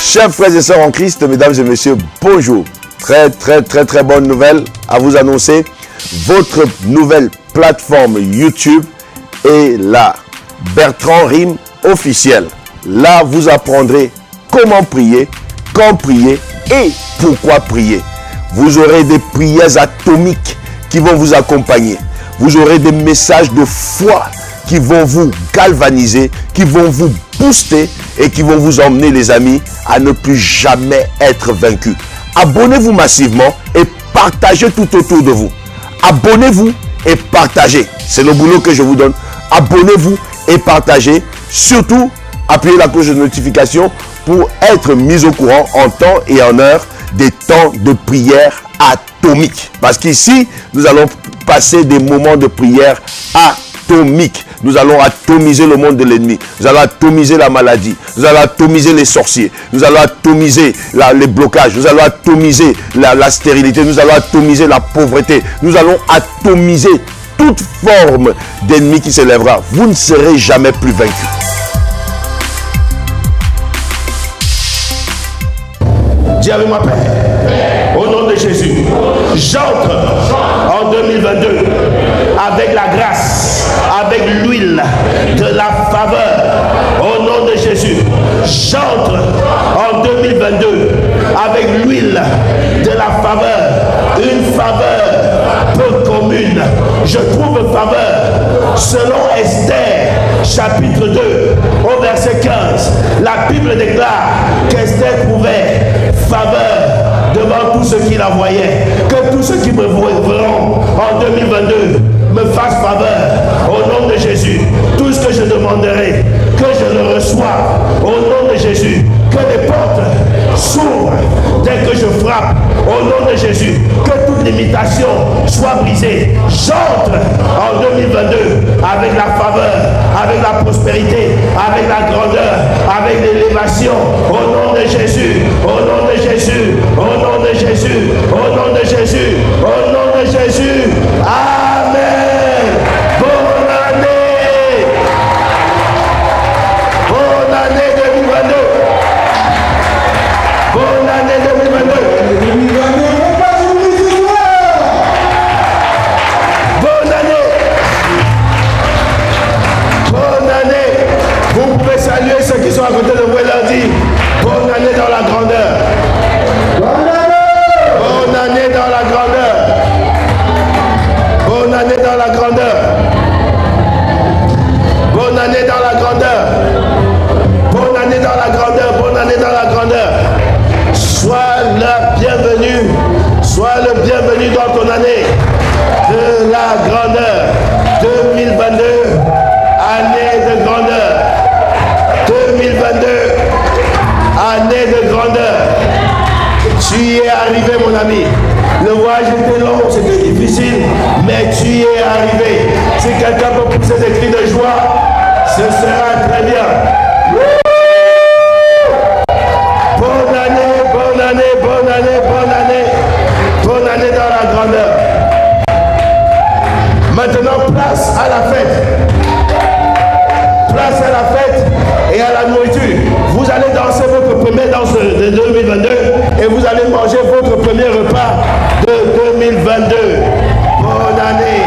Chers frères et sœurs en Christ, mesdames et messieurs, bonjour. Très bonne nouvelle à vous annoncer. Votre nouvelle plateforme YouTube est là. Bertrand Rime officiel. Là, vous apprendrez comment prier, quand prier et pourquoi prier. Vous aurez des prières atomiques qui vont vous accompagner. Vous aurez des messages de foi qui vont vous galvaniser, qui vont vous booster et qui vont vous emmener, les amis, à ne plus jamais être vaincus. Abonnez-vous massivement et partagez tout autour de vous. Abonnez-vous et partagez. C'est le boulot que je vous donne. Abonnez-vous et partagez. Surtout, appuyez la cloche de notification pour être mis au courant en temps et en heure des temps de prière atomique. Parce qu'ici, nous allons passer des moments de prière atomique. Nous allons atomiser le monde de l'ennemi. Nous allons atomiser la maladie. Nous allons atomiser les sorciers. Nous allons atomiser les blocages. Nous allons atomiser la stérilité. Nous allons atomiser la pauvreté. Nous allons atomiser toute forme d'ennemi qui s'élèvera. Vous ne serez jamais plus vaincu. Dis avec moi, Père, au nom de Jésus, j'entre en 2022 avec la grâce, avec l'huile de la faveur. Au nom de Jésus, j'entre en 2022 avec l'huile de la faveur, une faveur peu commune. Je trouve faveur selon Esther, chapitre 2, au verset 15. La Bible déclare qu'Esther trouvait faveur devant tous ceux qui la voyaient. Que tous ceux qui me verront en 2022 me fassent faveur au nom de Jésus. Tout ce que je demanderai, que je le reçois au nom de Jésus. Que les portes s'ouvrent dès que je frappe au nom de Jésus. Que toute limitation soit brisée. J'entre en 2022 avec la faveur, avec la prospérité, avec la grandeur, avec l'élévation au nom de Jésus, au nom de Jésus, au nom de Jésus, au nom de Jésus, au nom de Jésus. Amen. Bonne année. Bonne année 2022. Bonne année 2022. Bonne année. Bonne année. Vous pouvez saluer ceux qui sont à côté de vous et leur dire bonne année dans la grandeur. Bonne année dans la grandeur. Bonne année dans la grandeur. Bonne année dans la grandeur. Bonne année dans la grandeur. Bonne année dans la grandeur. Sois le bienvenu. Sois le bienvenu dans ton année de la grandeur. 2022, année de grandeur. 2022, année de grandeur. Tu y es arrivé, mon ami. Le voyage était long, c'était difficile, mais tu y es arrivé. Si quelqu'un peut pousser des cris de joie, ce sera très bien. Bonne année, bonne année, bonne année, bonne année. Bonne année dans la grandeur. Maintenant, place à la fête. Place à la fête et à la nourriture. Vous allez danser votre première danse de 2022 et vous allez manger votre premier repas de 2022. Bonne année.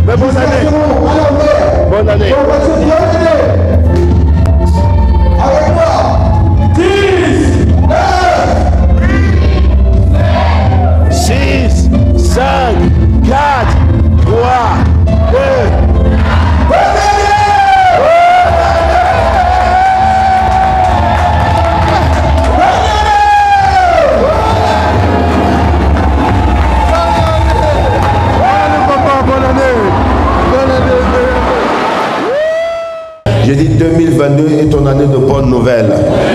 Mais bonne année. Bonne année. Avec moi. 10, 9, 6, 5, 4, 3, 2. Bonne année. J'ai dit 2022 est ton année de bonnes nouvelles.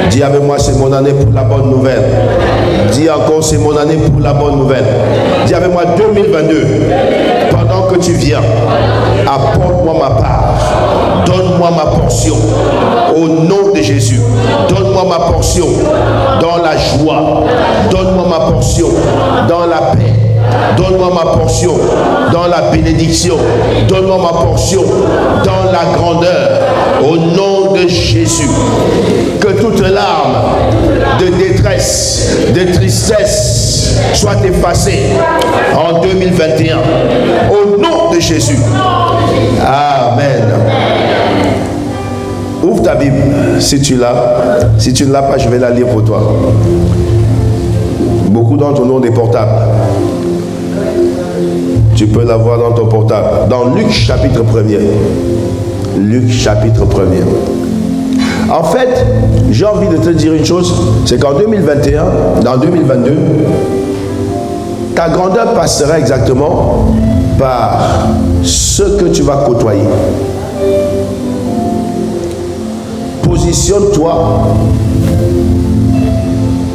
Dis avec moi, c'est mon année pour la bonne nouvelle. Dis encore, c'est mon année pour la bonne nouvelle. Dis avec moi, 2022, pendant que tu viens, apporte-moi ma part. Donne-moi ma portion. Au nom de Jésus. Jésus. Donne-moi ma portion dans la joie. Donne-moi ma portion dans la paix. Donne-moi ma portion dans la bénédiction. Donne-moi ma portion dans la grandeur. Au nom de Jésus. Que toute larme de détresse, de tristesse soit effacée en 2021. Au nom de Jésus. Amen. Ouvre ta Bible si tu l'as. Si tu ne l'as pas, je vais la lire pour toi. Beaucoup d'entre nous ont des portables. Tu peux la voir dans ton portable. Dans Luc chapitre 1er. Luc chapitre 1er. En fait, j'ai envie de te dire une chose, c'est qu'en 2021, dans 2022, ta grandeur passera exactement par ce que tu vas côtoyer. Positionne-toi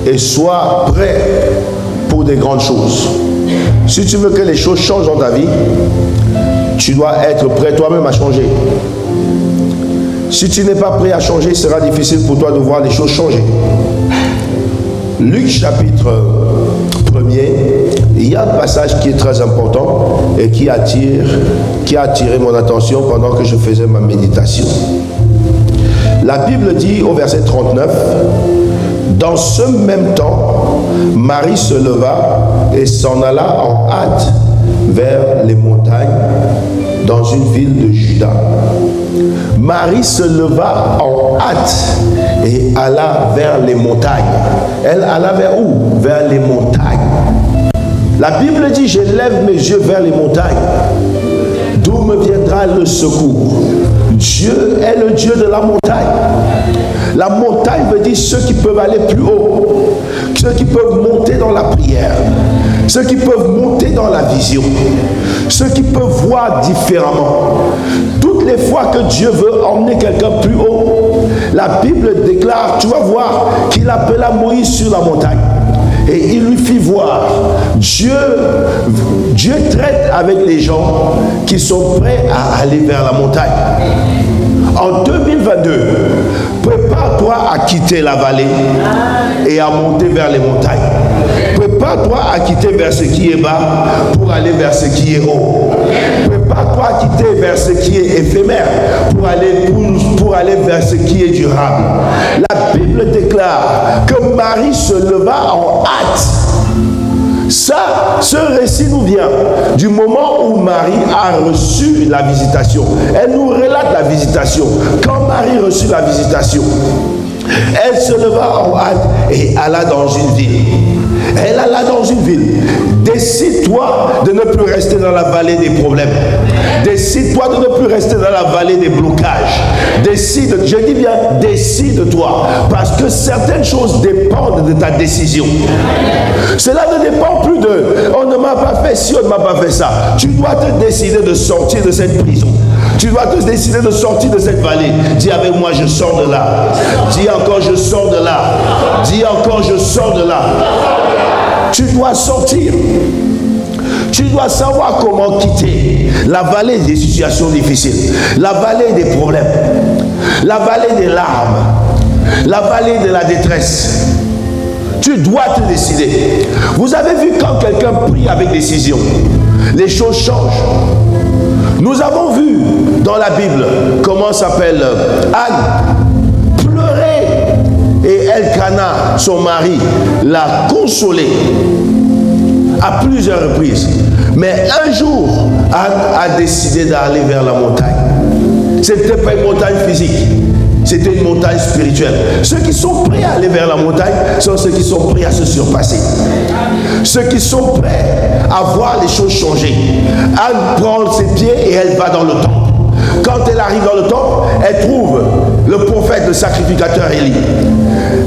et sois prêt pour des grandes choses. Si tu veux que les choses changent dans ta vie, tu dois être prêt toi-même à changer. Si tu n'es pas prêt à changer, il sera difficile pour toi de voir les choses changer. Luc chapitre 1er, il y a un passage qui est très important et qui a attiré mon attention pendant que je faisais ma méditation. La Bible dit au verset 39, « Dans ce même temps, Marie se leva et s'en alla en hâte vers les montagnes dans une ville de Juda. » Marie se leva en hâte et alla vers les montagnes. Elle alla vers où? Vers les montagnes. La Bible dit, je lève mes yeux vers les montagnes. D'où me viendra le secours? Dieu est le Dieu de la montagne. La montagne veut dire ceux qui peuvent aller plus haut, ceux qui peuvent monter dans la prière, ceux qui peuvent monter dans la vision, ceux qui peuvent voir différemment. Toutes les fois que Dieu veut emmener quelqu'un plus haut, la Bible déclare, tu vas voir qu'il appela Moïse sur la montagne. Et il lui fit voir, Dieu traite avec les gens qui sont prêts à aller vers la montagne. En 2022, prépare-toi à quitter la vallée et à monter vers les montagnes. Prépare-toi à quitter vers ce qui est bas pour aller vers ce qui est haut. Prépare-toi à quitter vers ce qui est éphémère pour aller vers ce qui est durable. La Bible déclare que Marie se leva en hâte. Ce récit nous vient du moment où Marie a reçu la visitation. Elle nous relate la visitation. Quand Marie reçut la visitation, elle se leva en hâte et alla dans une ville. Elle alla dans une ville. Décide-toi de ne plus rester dans la vallée des problèmes. Décide-toi de ne plus rester dans la vallée des blocages. Décide, je dis bien, décide-toi. Parce que certaines choses dépendent de ta décision. Cela ne dépend plus de on ne m'a pas fait ci, on ne m'a pas fait ça. Tu dois te décider de sortir de cette prison. Tu dois te décider de sortir de cette vallée. Dis avec moi, je sors de là. Dis encore, je sors de là. Dis encore, je sors de là. Tu dois sortir. Tu dois savoir comment quitter la vallée des situations difficiles, la vallée des problèmes, la vallée des larmes, la vallée de la détresse. Tu dois te décider. Vous avez vu quand quelqu'un prie avec décision, les choses changent. Nous avons vu dans la Bible, comment s'appelle Anne, pleurer et Elkana, son mari, l'a consolée à plusieurs reprises. Mais un jour, Anne a décidé d'aller vers la montagne. Ce n'était pas une montagne physique, c'était une montagne spirituelle. Ceux qui sont prêts à aller vers la montagne sont ceux qui sont prêts à se surpasser. Ceux qui sont prêts à voir les choses changer. Anne prend ses pieds et elle va dans le temple. Quand elle arrive dans le temple, elle trouve le prophète, le sacrificateur Élie.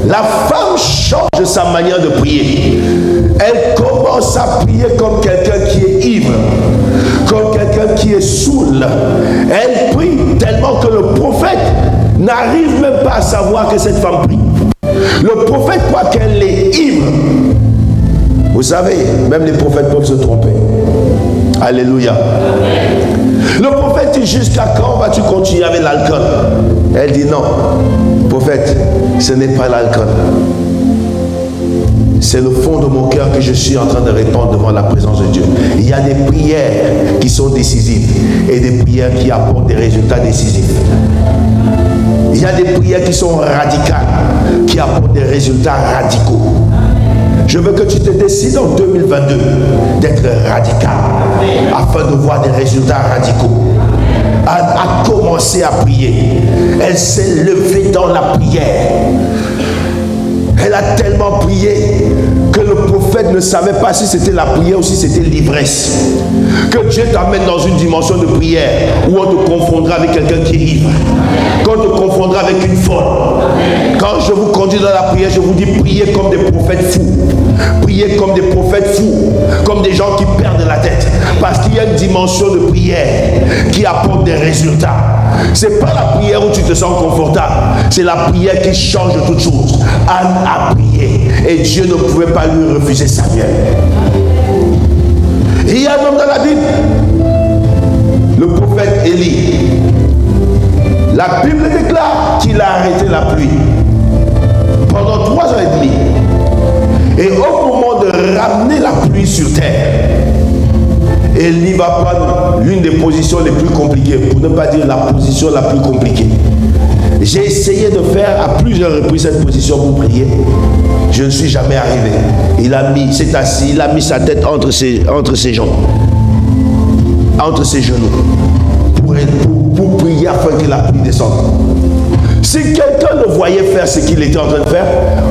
La femme change sa manière de prier. Elle commence à prier comme quelqu'un qui est ivre, comme quelqu'un qui est saoul. Elle prie tellement que le prophète n'arrive même pas à savoir que cette femme prie. Le prophète croit qu'elle est ivre. Vous savez, même les prophètes peuvent se tromper. Alléluia. Le prophète dit, jusqu'à quand vas-tu continuer avec l'alcool? Elle dit non. Prophète, ce n'est pas l'alcool. C'est le fond de mon cœur que je suis en train de répandre devant la présence de Dieu. Il y a des prières qui sont décisives et des prières qui apportent des résultats décisifs. Il y a des prières qui sont radicales, qui apportent des résultats radicaux. Je veux que tu te décides en 2022 d'être radical afin de voir des résultats radicaux. A commencé à prier. Elle s'est levée dans la prière. Elle a tellement prié que le prophète ne savait pas si c'était la prière ou si c'était l'ivresse. Que Dieu t'amène dans une dimension de prière où on te confondra avec quelqu'un qui est ivre. Qu'on te confondra avec une folle. Quand je vous conduis dans la prière, je vous dis priez comme des prophètes fous. Priez comme des prophètes fous. Comme des gens qui perdent la tête. Parce qu'il y a une dimension de prière qui apporte des résultats. C'est pas la prière où tu te sens confortable. C'est la prière qui change toutes choses. Anne a prié et Dieu ne pouvait pas lui refuser Samuel. Il y a un homme dans la Bible, le prophète Élie. La Bible déclare qu'il a arrêté la pluie pendant 3 ans et demi. Et au moment de ramener la pluie sur terre, Élie va prendre l'une des positions les plus compliquées, pour ne pas dire la position la plus compliquée. J'ai essayé de faire à plusieurs reprises cette position pour prier. Je ne suis jamais arrivé. Il s'est assis, il a mis sa tête entre ses jambes, entre ses genoux, pour prier afin que la pluie descende. Si quelqu'un le voyait faire ce qu'il était en train de faire,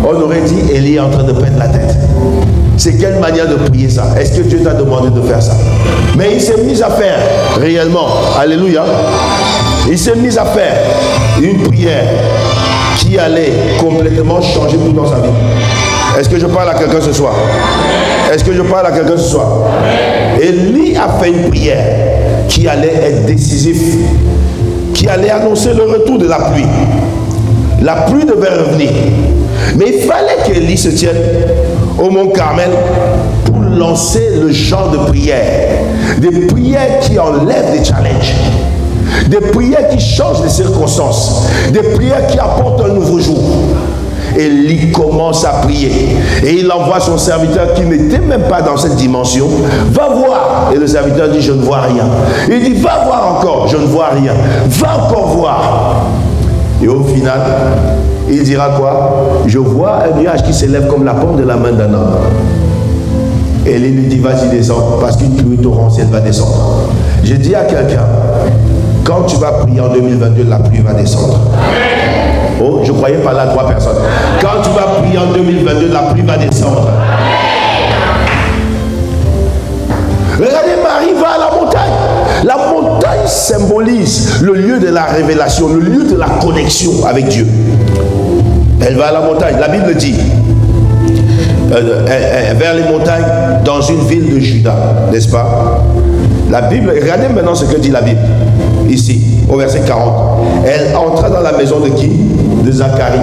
on aurait dit Élie est en train de perdre la tête. C'est quelle manière de prier ça? Est-ce que Dieu t'a demandé de faire ça? Mais il s'est mis à faire réellement, alléluia, il s'est mis à faire une prière qui allait complètement changer tout dans sa vie. Est-ce que je parle à quelqu'un ce soir? Est-ce que je parle à quelqu'un ce soir? Élie a fait une prière qui allait être décisive, qui allait annoncer le retour de la pluie. La pluie devait revenir. Mais il fallait qu'Élie se tienne au mont Carmel pour lancer le genre de prière. Des prières qui enlèvent des challenges. Des prières qui changent les circonstances. Des prières qui apportent un nouveau jour. Élie commence à prier. Et il envoie son serviteur qui n'était même pas dans cette dimension. Va voir. Et le serviteur dit, je ne vois rien. Il dit, va voir encore. Je ne vois rien. Va encore voir. Et au final, il dira quoi? Je vois un nuage qui s'élève comme la paume de la main d'un homme. Et Élie lui dit, vas-y descends, parce qu'une pluie torrentielle va descendre. Je dis à quelqu'un, quand tu vas prier en 2022, la pluie va descendre. Oh, je croyais parler à 3 personnes. Quand tu vas prier en 2022, la pluie va descendre. Regardez, Marie va à la montagne. La montagne symbolise le lieu de la révélation, le lieu de la connexion avec Dieu. Elle va à la montagne. La Bible dit, vers les montagnes, dans une ville de Juda, n'est-ce pas? La Bible, regardez maintenant ce que dit la Bible, ici, au verset 40. Elle entra dans la maison de qui? De Zacharie.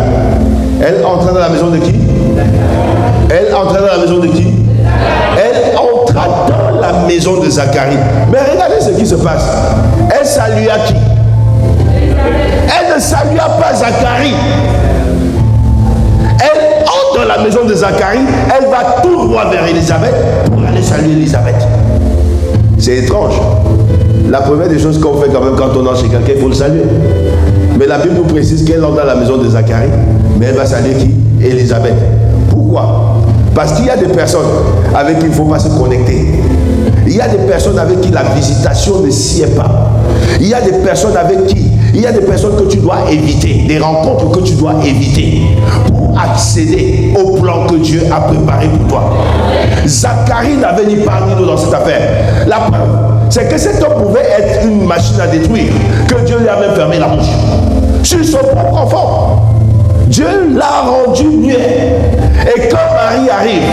Elle entra dans la maison de qui? Elle entra dans la maison de qui? Elle entra dans la maison de Zacharie. Mais regardez ce qui se passe. Elle salua qui? Elle ne salua pas Zacharie. Elle entre dans la maison de Zacharie. Elle va tout droit vers Élisabeth pour aller saluer Élisabeth. C'est étrange. La première des choses qu'on fait quand même quand on entre chez quelqu'un, il faut le saluer. Mais la Bible nous précise qu'elle entre dans la maison de Zacharie, mais elle va saluer qui? Élisabeth. Pourquoi? Parce qu'il y a des personnes avec qui il ne faut pas se connecter. Il y a des personnes avec qui la visitation ne sied pas. Il y a des personnes avec qui, il y a des personnes que tu dois éviter, des rencontres que tu dois éviter pour accéder au plan que Dieu a préparé pour toi. Zacharie n'avait ni part ni d'autre dans cette affaire. La preuve, c'est que cet homme pouvait être une machine à détruire, que Dieu lui a même fermé la bouche. Sur son propre enfant, Dieu l'a rendu muet. Et quand Marie arrive,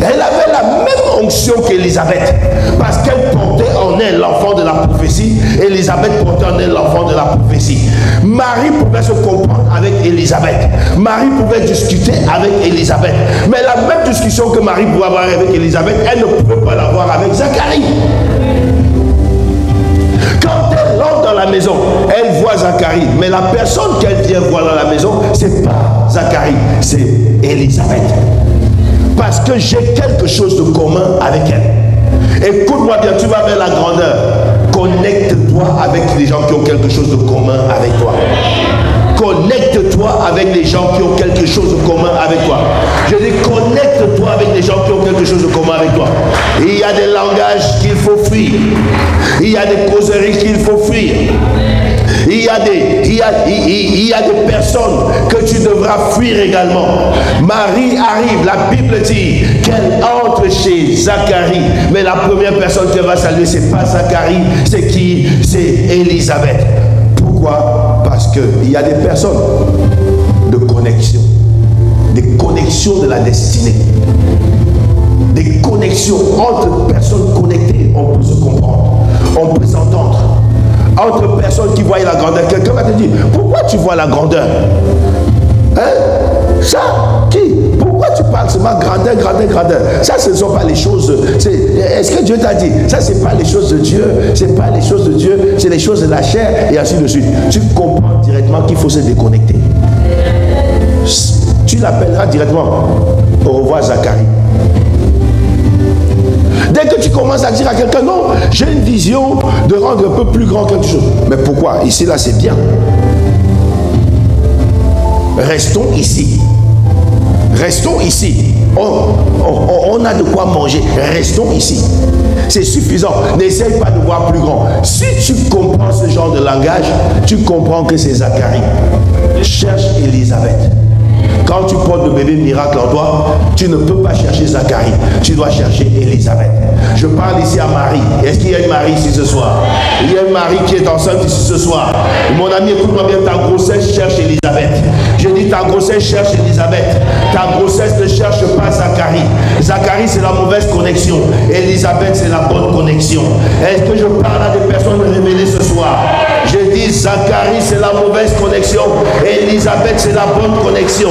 elle avait la même onction qu'Élisabeth, parce qu'elle portait en elle l'enfant de la prophétie. Élisabeth portait en elle l'enfant de la prophétie. Marie pouvait se comprendre avec Élisabeth. Marie pouvait discuter avec Élisabeth. Mais la même discussion que Marie pouvait avoir avec Élisabeth, elle ne pouvait pas l'avoir avec Zacharie. Quand elle entre dans dans la maison, elle voit Zacharie. Mais la personne qu'elle vient voir dans la maison, ce n'est pas Zacharie, c'est Élisabeth. Parce que j'ai quelque chose de commun avec elle. Écoute-moi bien, tu vas vers la grandeur. Connecte-toi avec les gens qui ont quelque chose de commun avec toi. Connecte-toi avec les gens qui ont quelque chose de commun avec toi. Je dis connecte-toi avec les gens qui ont quelque chose de commun avec toi. Il y a des langages qu'il faut fuir. Il y a des causeries qu'il faut fuir. Il y a des personnes que tu devras fuir également. Marie arrive, la Bible dit qu'elle entre chez Zacharie. Mais la première personne qu'elle va saluer, ce n'est pas Zacharie, c'est qui? C'est Élisabeth. Pourquoi? Parce qu'il y a des personnes de connexion, des connexions de la destinée, des connexions entre personnes connectées. On peut se comprendre, on peut s'entendre. Entre personnes qui voient la grandeur, quelqu'un va te dire, pourquoi tu vois la grandeur? Hein? Ça, qui? Pourquoi tu parles seulement grandeur, grandeur, grandeur? Ça, ce ne sont pas les choses. Est-ce que Dieu t'a dit? Ça, ce n'est pas les choses de Dieu. Ce n'est pas les choses de Dieu, c'est les choses de la chair, et ainsi de suite. Tu comprends directement qu'il faut se déconnecter. Tu l'appelleras directement. Au revoir, Zacharie. Dès que tu commences à dire à quelqu'un, non, j'ai une vision de rendre un peu plus grand quelque chose. Mais pourquoi? Ici, là, c'est bien. Restons ici. Restons ici. On a de quoi manger. Restons ici. C'est suffisant. N'essaye pas de voir plus grand. Si tu comprends ce genre de langage, tu comprends que c'est Zacharie. Cherche Élisabeth. Quand tu portes le bébé miracle en toi, tu ne peux pas chercher Zacharie. Tu dois chercher Élisabeth. Je parle ici à Marie. Est-ce qu'il y a une Marie ici ce soir? Il y a une Marie qui est enceinte ici ce soir. Mon ami, écoute-moi bien, ta grossesse cherche Élisabeth. Je dis ta grossesse cherche Élisabeth. Ta grossesse ne cherche pas Zacharie. Zacharie, c'est la mauvaise connexion. Élisabeth, c'est la bonne connexion. Est-ce que je parle à des personnes révélées ce soir? Je dis Zacharie, c'est la mauvaise connexion. Élisabeth, c'est la bonne connexion.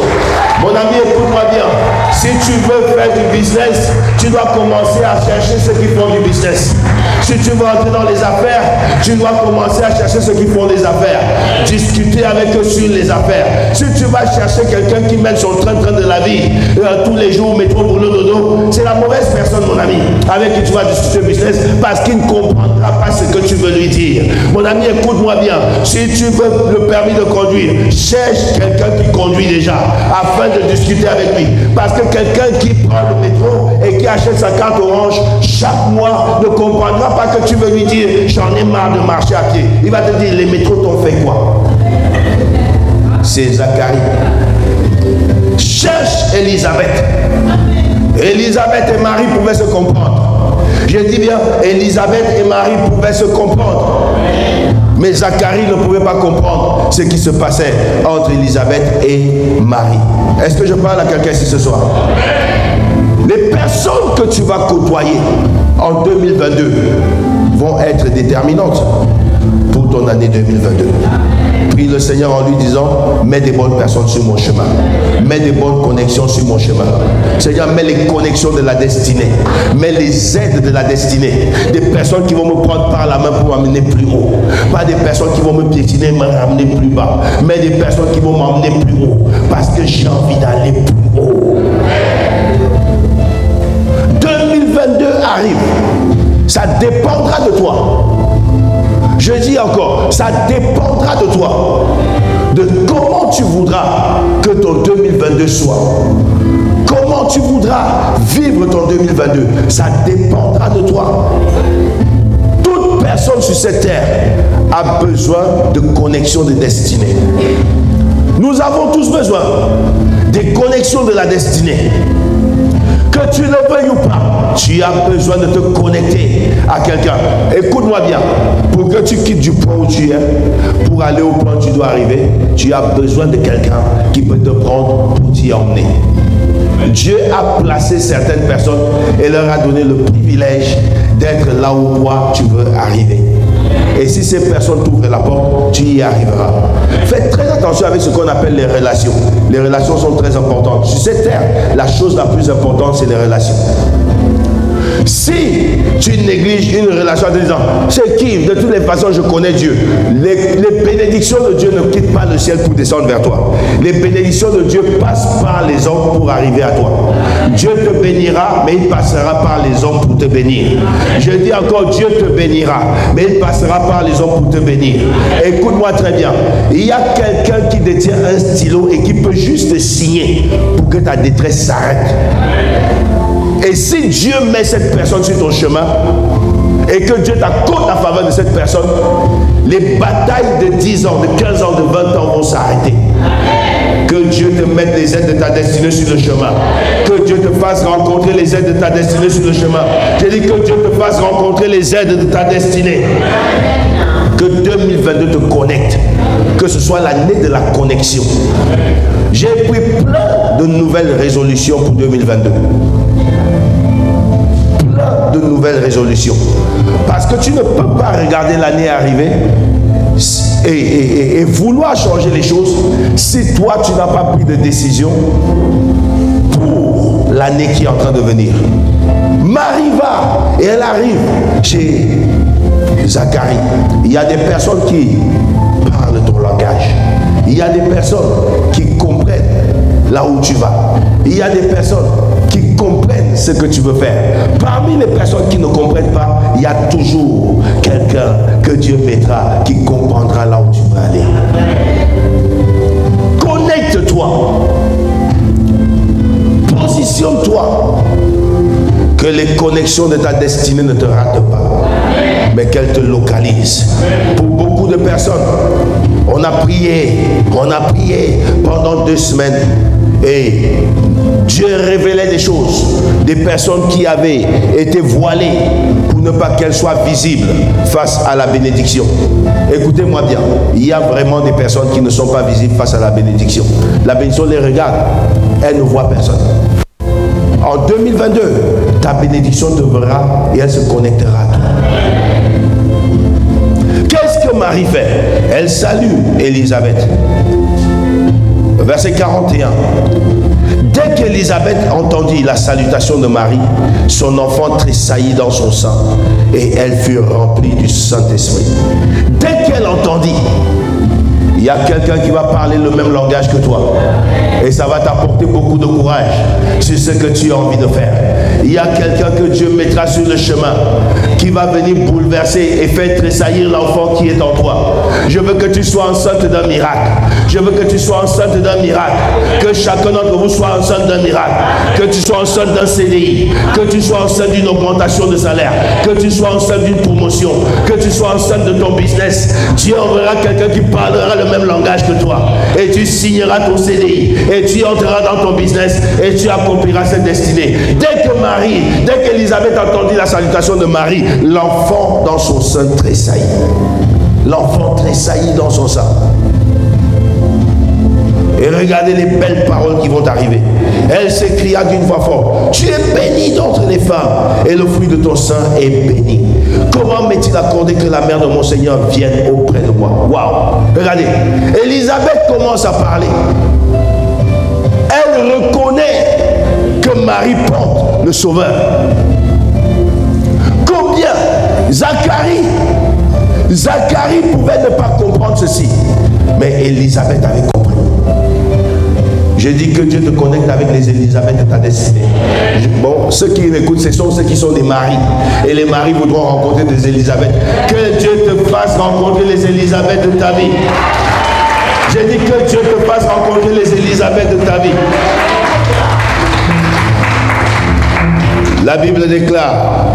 Mon ami, écoute-moi bien. Si tu veux faire du business, tu dois commencer à chercher ceux qui font du business. Si tu veux entrer dans les affaires, tu dois commencer à chercher ceux qui font les affaires. Discuter avec eux sur les affaires. Si tu vas chercher quelqu'un qui mène son train-train de la vie tous les jours, métro, boulot, dodo, c'est la mauvaise personne, mon ami, avec qui tu vas discuter business, parce qu'il ne comprendra pas ce que tu veux lui dire. Mon ami, écoute-moi bien. Si tu veux le permis de conduire, cherche quelqu'un qui conduit déjà, afin de discuter avec lui. Parce que quelqu'un qui prend le métro et qui achète sa carte orange chaque mois ne comprendra pas que tu veux lui dire j'en ai marre de marcher à pied. Il va te dire les métros t'ont fait quoi? C'est Zacharie. Cherche Élisabeth. Élisabeth et Marie pouvaient se comprendre. Je dis bien, Élisabeth et Marie pouvaient se comprendre. Mais Zacharie ne pouvait pas comprendre ce qui se passait entre Élisabeth et Marie. Est-ce que je parle à quelqu'un ici ce soir? Les personnes que tu vas côtoyer en 2022 vont être déterminantes pour ton année 2022. Prie le Seigneur en lui disant, mets des bonnes personnes sur mon chemin. Mets des bonnes connexions sur mon chemin. Seigneur, mets les connexions de la destinée. Mets les aides de la destinée. Des personnes qui vont me prendre par la main pour m'amener plus haut. Pas des personnes qui vont me piétiner et me ramener plus bas. Mais des personnes qui vont m'emmener plus haut. Parce que j'ai envie d'aller plus haut. 2022 arrive. Ça dépendra de toi. Je dis encore, ça dépendra de toi, de comment tu voudras que ton 2022 soit. Comment tu voudras vivre ton 2022, ça dépendra de toi. Toute personne sur cette terre a besoin de connexion de destinée. Nous avons tous besoin des connexions de la destinée. Que tu le veuilles ou pas, tu as besoin de te connecter à quelqu'un. Écoute-moi bien, pour que tu quittes du point où tu es, pour aller au point où tu dois arriver, tu as besoin de quelqu'un qui peut te prendre pour t'y emmener. Dieu a placé certaines personnes et leur a donné le privilège d'être là où toi tu veux arriver. Et si ces personnes t'ouvrent la porte, tu y arriveras. Faites très attention avec ce qu'on appelle les relations. Les relations sont très importantes. Sur cette terre, la chose la plus importante, c'est les relations. Si tu négliges une relation en te disant, c'est qui? De toutes les façons, je connais Dieu. Les bénédictions de Dieu ne quittent pas le ciel pour descendre vers toi. Les bénédictions de Dieu passent par les hommes pour arriver à toi. Dieu te bénira, mais il passera par les hommes pour te bénir. Je dis encore, Dieu te bénira, mais il passera par les hommes pour te bénir. Écoute-moi très bien. Il y a quelqu'un qui détient un stylo et qui peut juste signer pour que ta détresse s'arrête. Et si Dieu met cette personne sur ton chemin et que Dieu t'accorde la faveur de cette personne, les batailles de 10 ans, de 15 ans, de 20 ans vont s'arrêter. Que Dieu te mette les aides de ta destinée sur le chemin. Que Dieu te fasse rencontrer les aides de ta destinée sur le chemin. J'ai dit que Dieu te fasse rencontrer les aides de ta destinée. Que 2022 te connecte. Que ce soit l'année de la connexion. J'ai pris plein de nouvelles résolutions pour 2022. Plein de nouvelles résolutions. Parce que tu ne peux pas regarder l'année arriver et vouloir changer les choses si toi tu n'as pas pris de décision pour l'année qui est en train de venir. Marie va et elle arrive chez Zacharie. Il y a des personnes qui parlent ton langage. Il y a des personnes qui comprennent là où tu vas. Il y a des personnes qui comprennent ce que tu veux faire. Parmi les personnes qui ne comprennent pas, il y a toujours quelqu'un que Dieu mettra qui comprendra là où tu veux aller. Connecte-toi. Positionne-toi. Que les connexions de ta destinée ne te ratent pas, mais qu'elles te localisent. Pour beaucoup de personnes, on a prié pendant 2 semaines et Dieu révélait des choses, des personnes qui avaient été voilées pour ne pas qu'elles soient visibles face à la bénédiction. Écoutez-moi bien, il y a vraiment des personnes qui ne sont pas visibles face à la bénédiction. La bénédiction les regarde, elle ne voit personne. En 2022, ta bénédiction te verra et elle se connectera à toi. Qu'est-ce que Marie fait? Elle salue Élisabeth. Verset 41. Dès qu'Élisabeth entendit la salutation de Marie, son enfant tressaillit dans son sein et elle fut remplie du Saint-Esprit. Dès qu'elle entendit, il y a quelqu'un qui va parler le même langage que toi. Et ça va t'apporter beaucoup de courage sur ce que tu as envie de faire. Il y a quelqu'un que Dieu mettra sur le chemin qui va venir bouleverser et faire tressaillir l'enfant qui est en toi. Je veux que tu sois enceinte d'un miracle. Je veux que tu sois enceinte d'un miracle. Que chacun d'entre vous soit enceinte d'un miracle. Que tu sois enceinte d'un CDI. Que tu sois enceinte d'une augmentation de salaire. Que tu sois enceinte d'une promotion. Que tu sois enceinte de ton business. Dieu enverra quelqu'un qui parlera le même langage que toi. Et tu signeras ton CDI. Et tu entreras dans ton business. Et tu accompliras cette destinée. Dès qu'Élisabeth entendit la salutation de Marie, l'enfant dans son sein tressaillit. L'enfant tressaillit dans son sein. Et regardez les belles paroles qui vont arriver. Elle s'écria d'une voix forte: tu es bénie d'entre les femmes, et le fruit de ton sein est béni. Comment m'est-il accordé que la mère de mon Seigneur vienne auprès de moi? Waouh! Regardez, Élisabeth commence à parler. Elle reconnaît que Marie porte le Sauveur. Combien Zacharie pouvait ne pas comprendre ceci, mais Élisabeth avait compris. J'ai dit que Dieu te connecte avec les Élisabeth de ta destinée. Bon, ceux qui m'écoutent, ce sont ceux qui sont des maris. Et les maris voudront rencontrer des Élisabeth. Que Dieu te fasse rencontrer les Élisabeth de ta vie. J'ai dit que Dieu te fasse rencontrer les Élisabeth de ta vie. La Bible déclare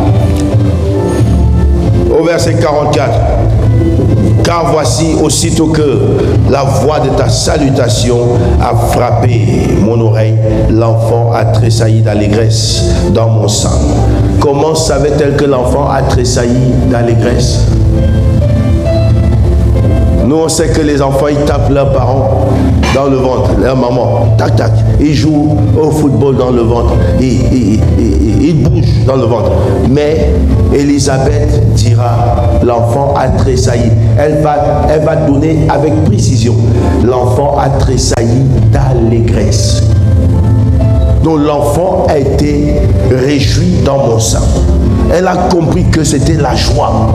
au verset 44: car voici, aussitôt que la voix de ta salutation a frappé mon oreille, l'enfant a tressailli d'allégresse dans mon sein. Comment savait-elle que l'enfant a tressailli d'allégresse? Nous, on sait que les enfants, ils tapent leurs parents dans le ventre, leur maman, tac, tac. Ils jouent au football dans le ventre, ils bougent dans le ventre. Mais Élisabeth dira: l'enfant a tressailli. Elle va donner avec précision: l'enfant a tressailli d'allégresse. dont l'enfant a été réjoui dans mon sein. Elle a compris que c'était la joie.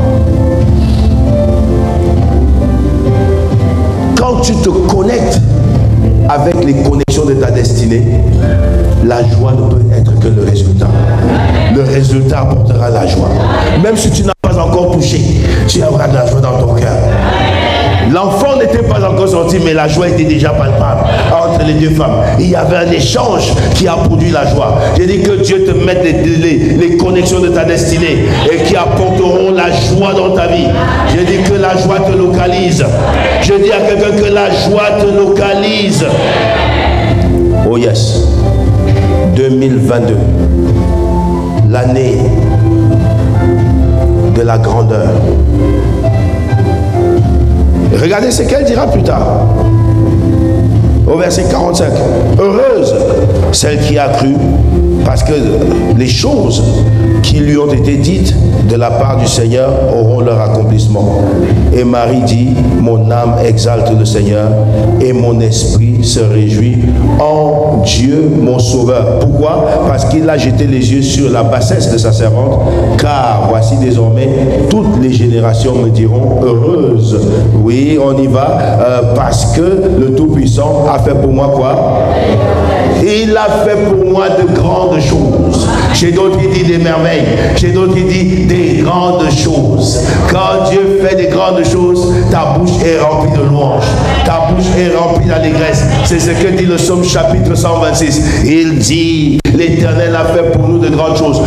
Quand tu te connectes avec les connexions de ta destinée, la joie ne peut être que le résultat. Le résultat apportera la joie. Même si tu n'as pas encore touché, tu auras de la joie dans ton cœur. L'enfant n'était pas encore sorti, mais la joie était déjà palpable entre les deux femmes. Il y avait un échange qui a produit la joie. J'ai dit que Dieu te mette les connexions de ta destinée et qui apporteront la joie dans ta vie. J'ai dit que la joie te localise. Je dis à quelqu'un que la joie te localise. Oh yes. 2022. L'année de la grandeur. Regardez ce qu'elle dira plus tard. Au verset 45. Heureuse celle qui a cru, parce que les choses qui lui ont été dites de la part du Seigneur auront leur accomplissement. Et Marie dit, mon âme exalte le Seigneur et mon esprit se réjouit en Dieu mon sauveur. Pourquoi? Parce qu'il a jeté les yeux sur la bassesse de sa servante, car voici désormais toutes les générations me diront heureuse. Oui, on y va, parce que le Tout-Puissant a fait pour moi quoi? Il a fait pour moi de grandes choses. Chez d'autres il dit des merveilles, chez d'autres il dit des grandes choses. Quand Dieu fait des grandes choses, ta bouche est remplie de louanges, ta bouche est remplie d'allégresse. C'est ce que dit le psaume chapitre 126. Il dit, l'Éternel a fait pour nous de grandes choses.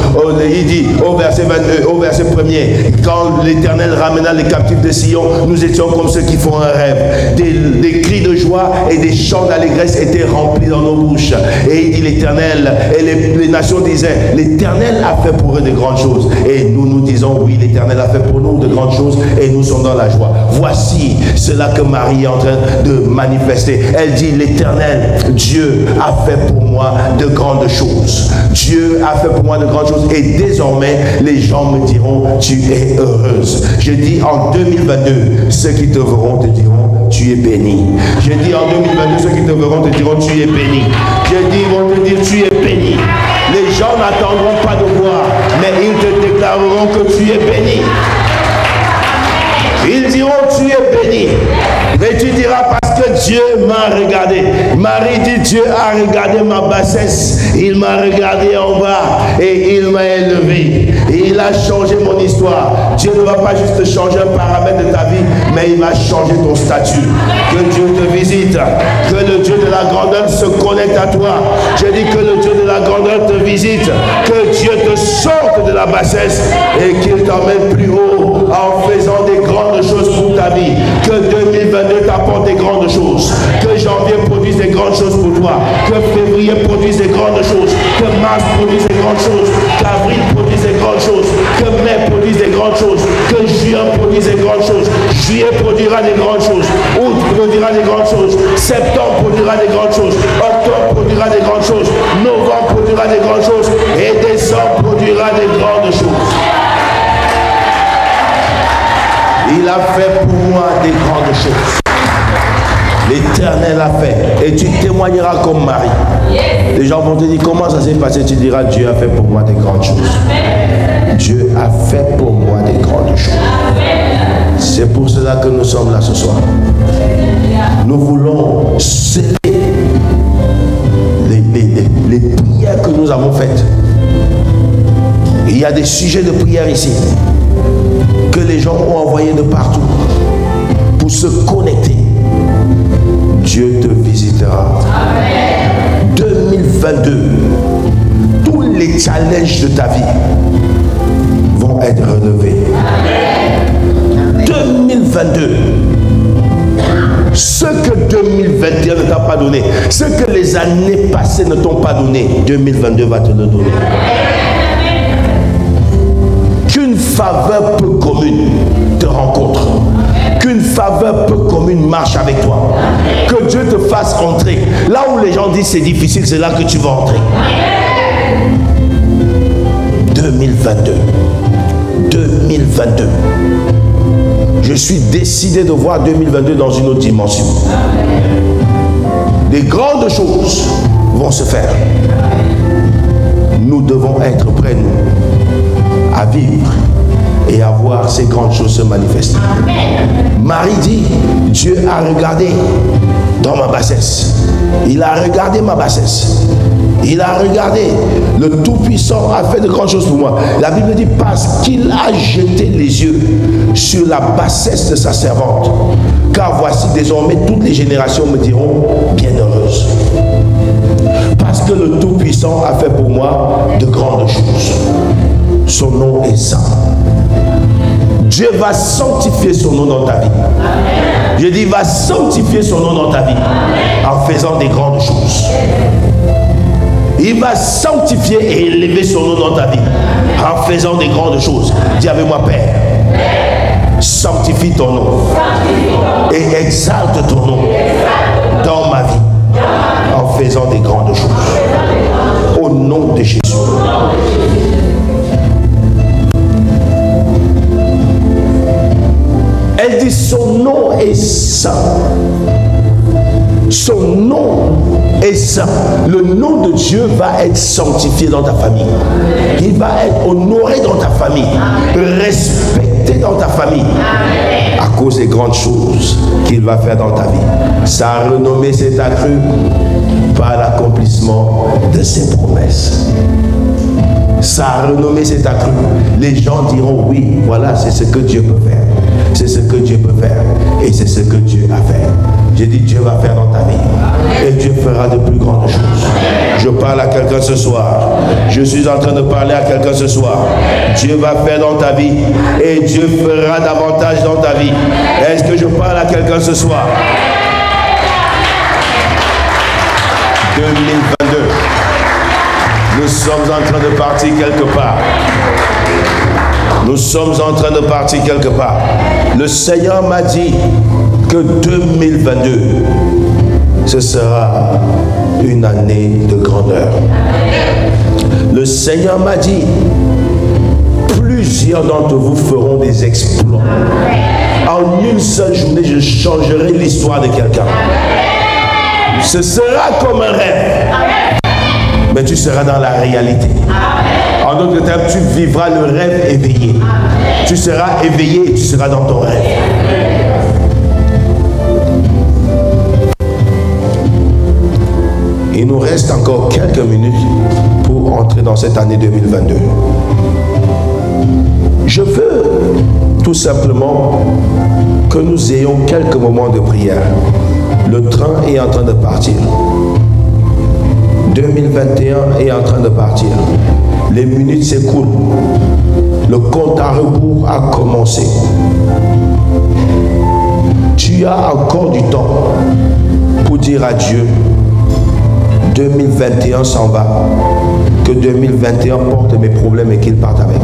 Il dit au verset 22, au verset 1er, quand l'Éternel ramena les captifs de Sion, nous étions comme ceux qui font un rêve. Des cris de joie et des chants d'allégresse étaient remplis dans nos bouches. Et il dit l'Éternel, et les nations disaient, l'Éternel a fait pour eux de grandes choses. Et nous disons, oui, l'Éternel a fait pour nous de grandes choses et nous sommes dans la joie. Voici cela que Marie est en train de manifester. Elle dit, l'Éternel, Dieu a fait pour moi de grandes choses. Dieu a fait pour moi de grandes choses et désormais les gens me diront, tu es heureuse. Je dis en 2022, ceux qui te verront te diront, tu es béni. Je dis en 2022, ceux qui te verront te diront, tu es béni. Je dis, ils vont te dire, tu es béni. Les gens n'attendront pas de voir, mais ils te déclareront que tu es béni. Ils diront, tu es béni. Mais tu diras, parce que Dieu m'a regardé. Marie dit, Dieu a regardé ma bassesse. Il m'a regardé en bas et il m'a élevé. Et il a changé mon histoire. Dieu ne va pas juste changer un paramètre de ta vie, mais il va changer ton statut. Que Dieu te visite. Que le Dieu de la grandeur se connecte à toi. Je dis que le Dieu de la grandeur te visite. Que Dieu te sorte de la bassesse et qu'il t'emmène plus haut en faisant des grandes choses pour ta vie. Que 2022 t'apporte des grandes choses. Que janvier produise des grandes choses pour toi. Que février produise des grandes choses. Que mars produise des grandes choses. Qu'avril produise des grandes choses. Que mai produise des grandes choses. Que juin produise des grandes choses. Juillet produira des grandes choses. Août produira des grandes choses. Septembre produira des grandes choses. Octobre produira des grandes choses. Novembre produira des grandes choses. Et décembre produira des grandes choses. Il a fait pour moi des grandes choses. L'Éternel a fait. Et tu témoigneras comme Marie. Les gens vont te dire comment ça s'est passé. Tu diras, Dieu a fait pour moi des grandes choses. Dieu a fait pour moi des grandes choses. C'est pour cela que nous sommes là ce soir. Nous voulons célébrer les prières que nous avons faites. Il y a des sujets de prière ici que les gens ont envoyés de partout pour se connecter. Dieu te visitera. Amen. 2022, tous les challenges de ta vie vont être relevés. Amen. 2022, ce que 2021 ne t'a pas donné, ce que les années passées ne t'ont pas donné, 2022 va te le donner. Qu'une faveur peu commune te rencontre. Qu'une faveur peu commune marche avec toi. Que Dieu te fasse entrer. Là où les gens disent c'est difficile, c'est là que tu vas entrer. 2022. 2022. Je suis décidé de voir 2022 dans une autre dimension. des grandes choses vont se faire. Nous devons être prêts, nous, à vivre et à voir ces grandes choses se manifester. Marie dit, Dieu a regardé dans ma bassesse. Il a regardé ma bassesse. Il a regardé. Le Tout-Puissant a fait de grandes choses pour moi. La Bible dit, parce qu'il a jeté les yeux sur la bassesse de sa servante. Car voici désormais toutes les générations me diront bienheureuse. Parce que le Tout-Puissant a fait pour moi de grandes choses. Son nom est saint. Dieu va sanctifier son nom dans ta vie. Je dis, va sanctifier son nom dans ta vie en faisant des grandes choses. Il va sanctifier et élever son nom dans ta vie en faisant des grandes choses. Dis avec moi, Père, sanctifie ton nom et exalte ton nom dans ma vie en faisant des grandes choses. Au nom de Jésus. Elle dit, son nom est saint. Son nom est saint. Le nom de Dieu va être sanctifié dans ta famille. Il va être honoré dans ta famille. Respecté dans ta famille. À cause des grandes choses qu'il va faire dans ta vie. Sa renommée s'est accrue par l'accomplissement de ses promesses. Sa renommée s'est accrue. Les gens diront, oui, voilà, c'est ce que Dieu peut faire. C'est ce que Dieu peut faire. Et c'est ce que Dieu a fait. J'ai dit, Dieu va faire dans ta vie. Et Dieu fera de plus grandes choses. Je parle à quelqu'un ce soir. Je suis en train de parler à quelqu'un ce soir. Dieu va faire dans ta vie. Et Dieu fera davantage dans ta vie. Est-ce que je parle à quelqu'un ce soir? 2022. Nous sommes en train de partir quelque part. Nous sommes en train de partir quelque part. Le Seigneur m'a dit que 2022, ce sera une année de grandeur. Le Seigneur m'a dit, plusieurs d'entre vous feront des exploits. En une seule journée, je changerai l'histoire de quelqu'un. Ce sera comme un rêve. Mais tu seras dans la réalité. En d'autres termes, tu vivras le rêve éveillé. Tu seras éveillé et tu seras dans ton rêve. Il nous reste encore quelques minutes pour entrer dans cette année 2022. Je veux tout simplement que nous ayons quelques moments de prière. Le train est en train de partir. 2021 est en train de partir. Les minutes s'écoulent. Le compte à rebours a commencé. Tu as encore du temps pour dire à Dieu, 2021 s'en va. Que 2021 porte mes problèmes et qu'il parte avec.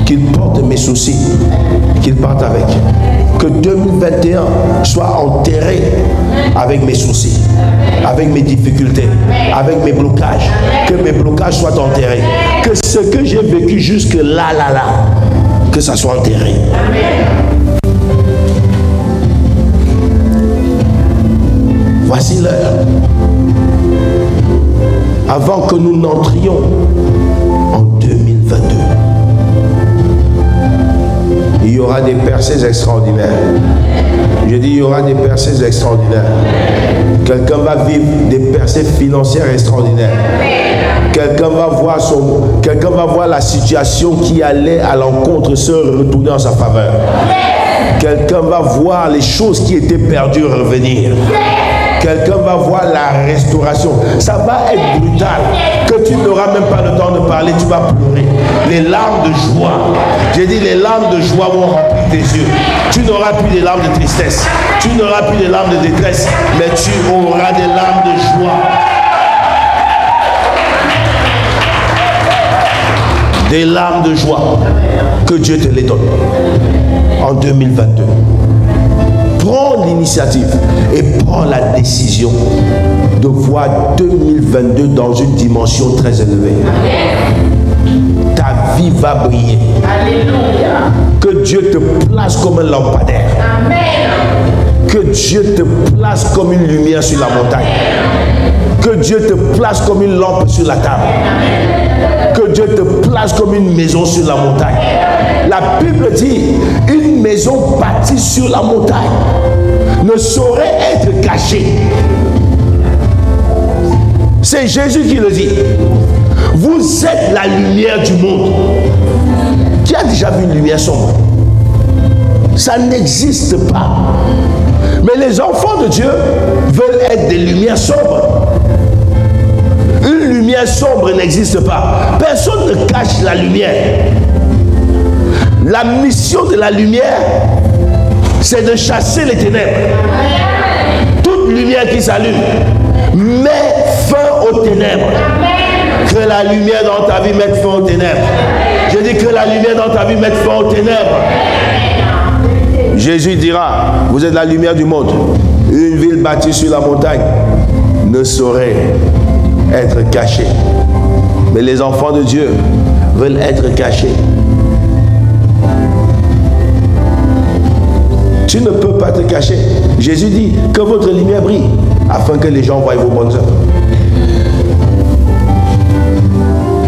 Qu'il porte mes soucis, qu'il parte avec. Que 2021 soit enterré avec mes soucis, avec mes difficultés, avec mes blocages. Que mes blocages soient enterrés. Que ce que j'ai vécu jusque là, que ça soit enterré. Voici l'heure. Avant que nous n'entrions en 2022. Il y aura des percées extraordinaires. Je dis, il y aura des percées extraordinaires. Quelqu'un va vivre des percées financières extraordinaires. Quelqu'un va voir la situation qui allait à l'encontre se retourner en sa faveur. Quelqu'un va voir les choses qui étaient perdues revenir. Quelqu'un va voir la restauration. Ça va être brutal. Que tu n'auras même pas le temps de parler, tu vas pleurer. Les larmes de joie. J'ai dit, les larmes de joie vont remplir tes yeux. Tu n'auras plus des larmes de tristesse. Tu n'auras plus des larmes de détresse. Mais tu auras des larmes de joie. Des larmes de joie. Que Dieu te les donne. En 2022. Prends l'initiative et prends la décision de voir 2022 dans une dimension très élevée. Ta vie va briller. Alléluia. Que Dieu te place comme un lampadaire. Amen. Que Dieu te place comme une lumière sur la montagne. Que Dieu te place comme une lampe sur la table. Que Dieu te place comme une maison sur la montagne. La Bible dit, une maison bâtie sur la montagne ne saurait être cachée. C'est Jésus qui le dit. Vous êtes la lumière du monde. Qui a déjà vu une lumière sombre? Ça n'existe pas. Mais les enfants de Dieu veulent être des lumières sombres. Une lumière sombre n'existe pas. Personne ne cache la lumière. La mission de la lumière, c'est de chasser les ténèbres. Toute lumière qui s'allume met fin aux ténèbres. Que la lumière dans ta vie mette fin aux ténèbres. Je dis que la lumière dans ta vie mette fin aux ténèbres. Jésus dira, vous êtes la lumière du monde. Une ville bâtie sur la montagne ne saurait être cachée. Mais les enfants de Dieu veulent être cachés. Tu ne peux pas te cacher. Jésus dit que votre lumière brille afin que les gens voient vos bonnes œuvres.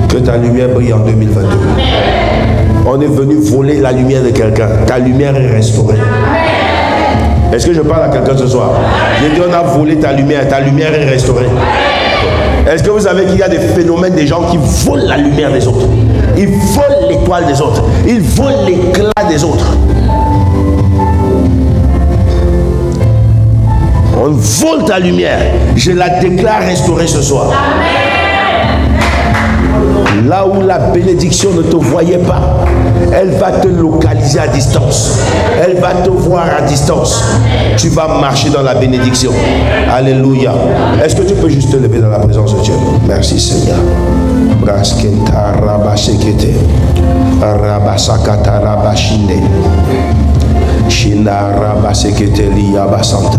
Que ta lumière brille en 2022. On est venu voler la lumière de quelqu'un. Ta lumière est restaurée. Est-ce que je parle à quelqu'un ce soir? J'ai dit on a volé ta lumière est restaurée. Est-ce que vous savez qu'il y a des phénomènes des gens qui volent la lumière des autres? Ils volent l'étoile des autres. Ils volent l'éclat des autres. On vole ta lumière. Je la déclare restaurée ce soir. Là où la bénédiction ne te voyait pas, elle va te localiser à distance. Elle va te voir à distance. Tu vas marcher dans la bénédiction. Alléluia. Est-ce que tu peux juste te lever dans la présence de Dieu? Merci Seigneur. Braskenta rabasekete. Rabasakata rabashinde. Shina rabasekete liyabasanta.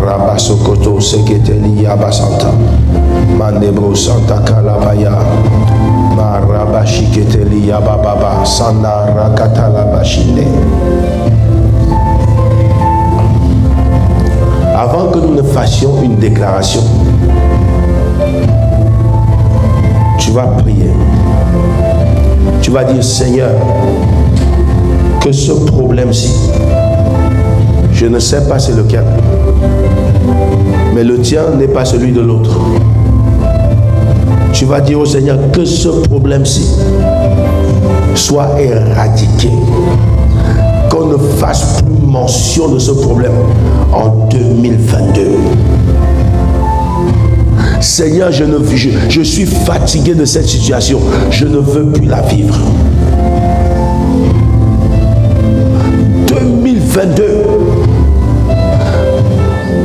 Rabasokoto sekete liyabasanta. Mandebro Santa Kalabaya Marabashiketeli Yababa Sanda Rakatalabashine. Avant que nous ne fassions une déclaration, tu vas prier. Tu vas dire Seigneur, que ce problème-ci, je ne sais pas c'est lequel, mais le tien n'est pas celui de l'autre. Tu vas dire au Seigneur que ce problème-ci soit éradiqué. Qu'on ne fasse plus mention de ce problème en 2022. Seigneur, je suis fatigué de cette situation. Je ne veux plus la vivre. 2022.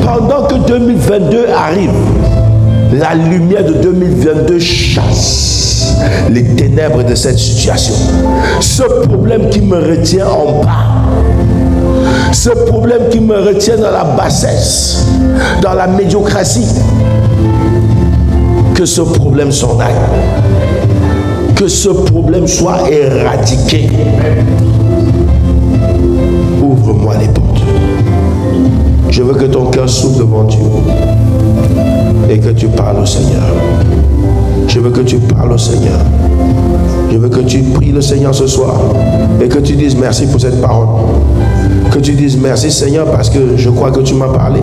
Pendant que 2022 arrive, la lumière de 2022 chasse les ténèbres de cette situation. Ce problème qui me retient en bas, ce problème qui me retient dans la bassesse, dans la médiocratie, que ce problème s'en aille. Que ce problème soit éradiqué. Ouvre-moi les portes. Je veux que ton cœur s'ouvre devant Dieu. Et que tu parles au Seigneur. Je veux que tu parles au Seigneur. Je veux que tu pries le Seigneur ce soir. Et que tu dises merci pour cette parole. Que tu dises merci Seigneur parce que je crois que tu m'as parlé.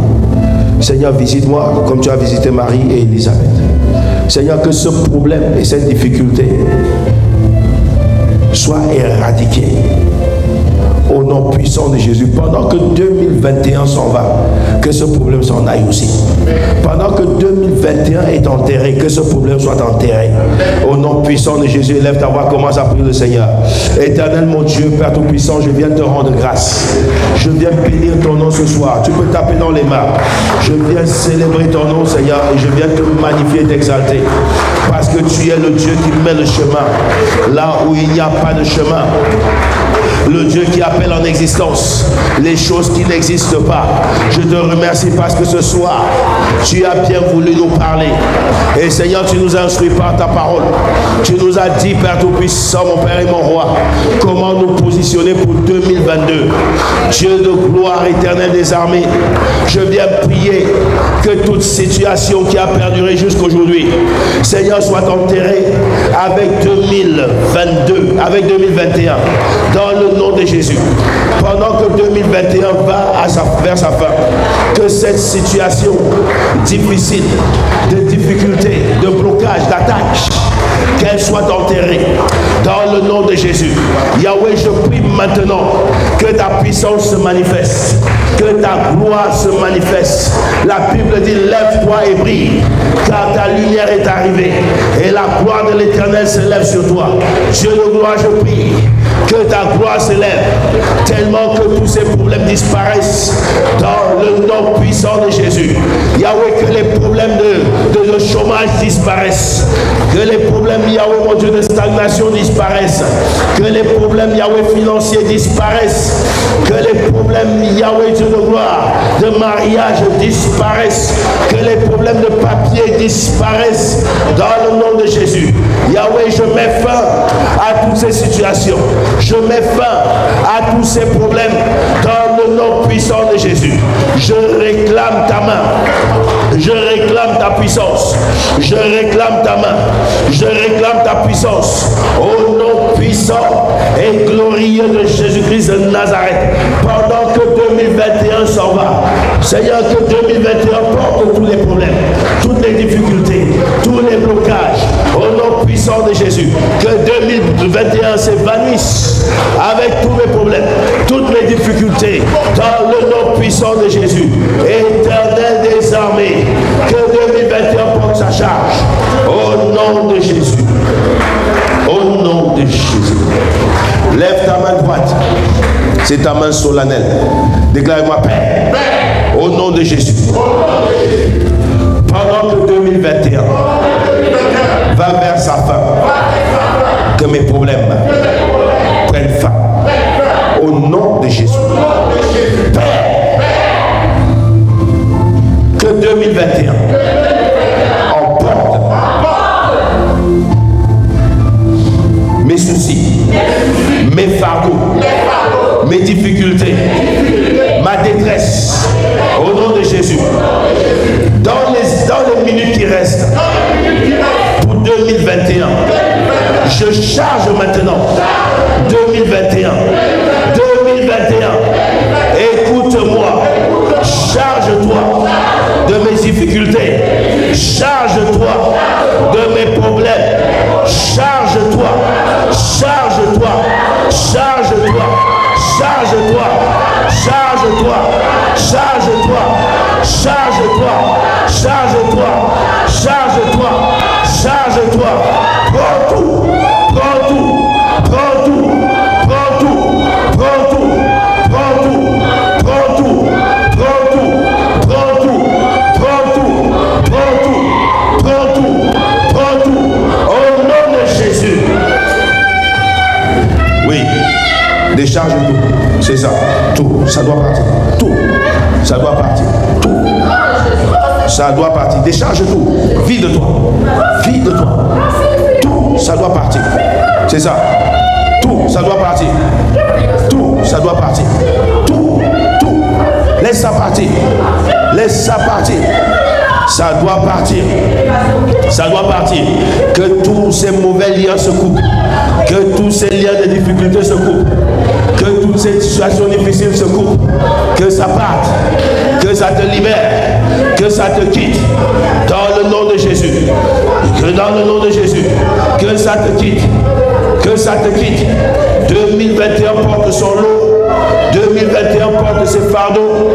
Seigneur, visite-moi comme tu as visité Marie et Élisabeth. Seigneur, que ce problème et cette difficulté soient éradiqués. Au nom puissant de Jésus, pendant que 2021 s'en va, que ce problème s'en aille aussi. Pendant que 2021 est enterré, que ce problème soit enterré. Au nom puissant de Jésus, élève ta voix, commence à prier le Seigneur. Éternel mon Dieu, Père Tout-Puissant, je viens te rendre grâce. Je viens bénir ton nom ce soir. Tu peux taper dans les mains. Je viens célébrer ton nom, Seigneur, et je viens te magnifier et t'exalter. Parce que tu es le Dieu qui met le chemin là où il n'y a pas de chemin. le Dieu qui appelle en existence les choses qui n'existent pas. Je te remercie parce que ce soir, tu as bien voulu nous parler. Et Seigneur, tu nous as instruits par ta parole. Tu nous as dit, Père Tout-Puissant, mon Père et mon Roi, comment nous positionner pour 2022. Dieu de gloire, éternel des armées, je viens prier que toute situation qui a perduré jusqu'aujourd'hui, Seigneur, soit enterrée avec 2022, avec 2021, dans le nom de Jésus. Pendant que 2021 va vers sa fin, que cette situation difficile, de difficulté, de blocage, d'attaque, qu'elle soit enterrée dans le nom de Jésus. Yahweh, je prie maintenant que ta puissance se manifeste, que ta gloire se manifeste. La Bible dit, lève-toi et brille, car ta lumière est arrivée et la gloire de l'Éternel se lève sur toi. Dieu de gloire, je prie que ta gloire s'élève tellement que tous ces problèmes disparaissent dans le nom puissant de Jésus. Yahweh, que les problèmes de chômage disparaissent, que les problèmes, Yahweh, mon Dieu, de stagnation disparaissent, que les problèmes, Yahweh, financiers disparaissent, que les problèmes, Yahweh, Dieu de gloire, de mariage disparaissent, que les problèmes de papier disparaissent dans le nom de Jésus. Yahweh, je mets fin à toutes ces situations. Je mets fin à tous ces problèmes dans le nom puissant de Jésus. Je réclame ta main. Je réclame ta puissance. Je réclame ta main. Je réclame ta puissance. Au nom puissant et glorieux de Jésus-Christ de Nazareth. Pendant que 2021 s'en va. Seigneur, que 2021 porte tous les problèmes, toutes les difficultés, tous les blocages. Au nom puissant de Jésus. Que 2021 s'évanouisse avec tous mes problèmes, toutes mes difficultés, dans le nom puissant de Jésus. Éternel des armées, que 2021 porte sa charge. Au nom de Jésus. Au nom de Jésus. Lève ta main droite. C'est ta main solennelle. Déclare-moi paix. Au nom de Jésus. Pendant que 2021 va vers sa fin, que mes problèmes prennent fin. Au nom de Jésus. Paix. Que 2021 emporte mes soucis, mes fardeaux, mes difficultés, ma détresse. Au nom de Jésus. Dans les minutes qui restent pour 2021, je charge maintenant 2021. 2021, écoute-moi, charge-toi de mes difficultés, charge-toi de mes problèmes, charge-toi, charge-toi, charge-toi, charge-toi, charge-toi, charge-toi, charge-toi, charge-toi, charge-toi, charge-toi, prends tout, prends tout, prends tout, prends tout, prends tout, prends tout, prends tout, prends tout, prends tout, prends tout, prends tout, prends tout, prends tout, au nom de Jésus. Oui, décharge tout, c'est ça, tout, ça doit partir, tout, ça doit partir, tout. Ça doit partir. Décharge tout. Vide-toi. Vide-toi. Tout, ça doit partir. C'est ça. Tout, ça doit partir. Tout, ça doit partir. Tout, tout. Laisse ça partir. Laisse ça partir. Ça doit partir. Ça doit partir. Que tous ces mauvais liens se coupent. Que tous ces liens de difficulté se coupent. Que toutes ces situations difficiles se coupent. Que ça parte. Que ça te libère. Que ça te quitte. Dans le nom de Jésus. Que dans le nom de Jésus. Que ça te quitte. Que ça te quitte. 2021 porte son lot. 2021 porte ses fardeaux.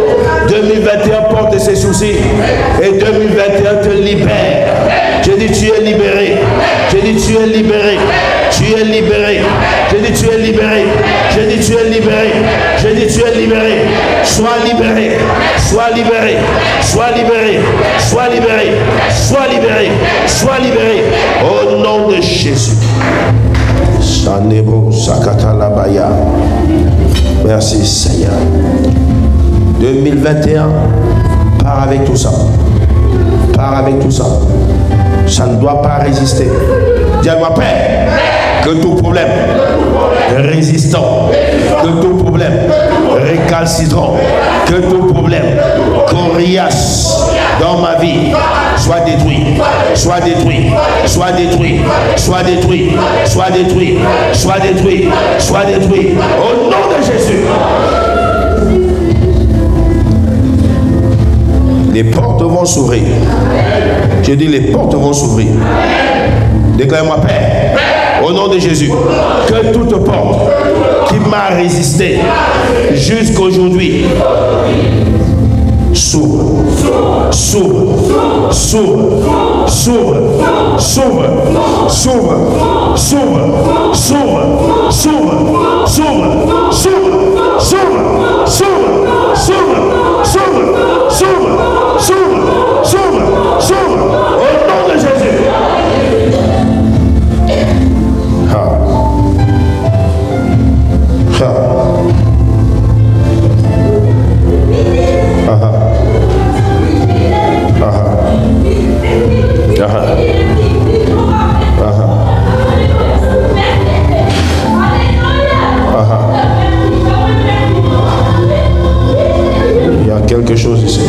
2021 porte ses soucis. Et 2021 te libère. Je dis tu es libéré. Je dis tu es libéré. Tu es libéré. Je dis tu es libéré. Je dis tu es libéré. Je dis tu es libéré. Sois libéré. Sois libéré. Sois libéré. Sois libéré. Sois libéré. Sois libéré. Au nom de Jésus. Merci Seigneur. 2021, pars avec tout ça. Pars avec tout ça. Ça ne doit pas résister. Dis-moi, Père, que tout problème résistant, que tout problème récalcitrant, que tout problème coriace dans ma vie soit détruit, soit détruit, soit détruit, soit détruit, soit détruit, soit détruit, soit détruit. Au nom de Jésus. Les portes vont s'ouvrir. Je dis les portes vont s'ouvrir. Déclare-moi, Père, au nom de Jésus, que toute porte qui m'a résisté jusqu'aujourd'hui s'ouvre, s'ouvre, s'ouvre, s'ouvre, s'ouvre, s'ouvre, s'ouvre, s'ouvre, s'ouvre, s'ouvre, s'ouvre, s'ouvre, s'ouvre, s'ouvre, s'ouvre, s'ouvre, s'ouvre, s'ouvre, s'ouvre, au nom de Jésus. Il y a quelque chose ici.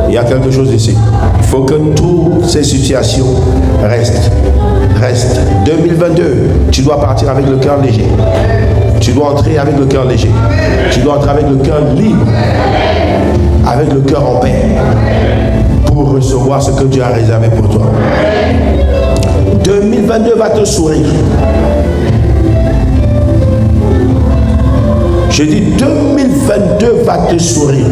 Il y a quelque chose ici. Il faut que toutes ces situations restent. 2022, tu dois partir avec le cœur léger. Tu dois entrer avec le cœur léger. Tu dois entrer avec le cœur libre. Avec le cœur en paix. Pour recevoir ce que Dieu a réservé pour toi. 2022 va te sourire. Je dis 2022 va te sourire.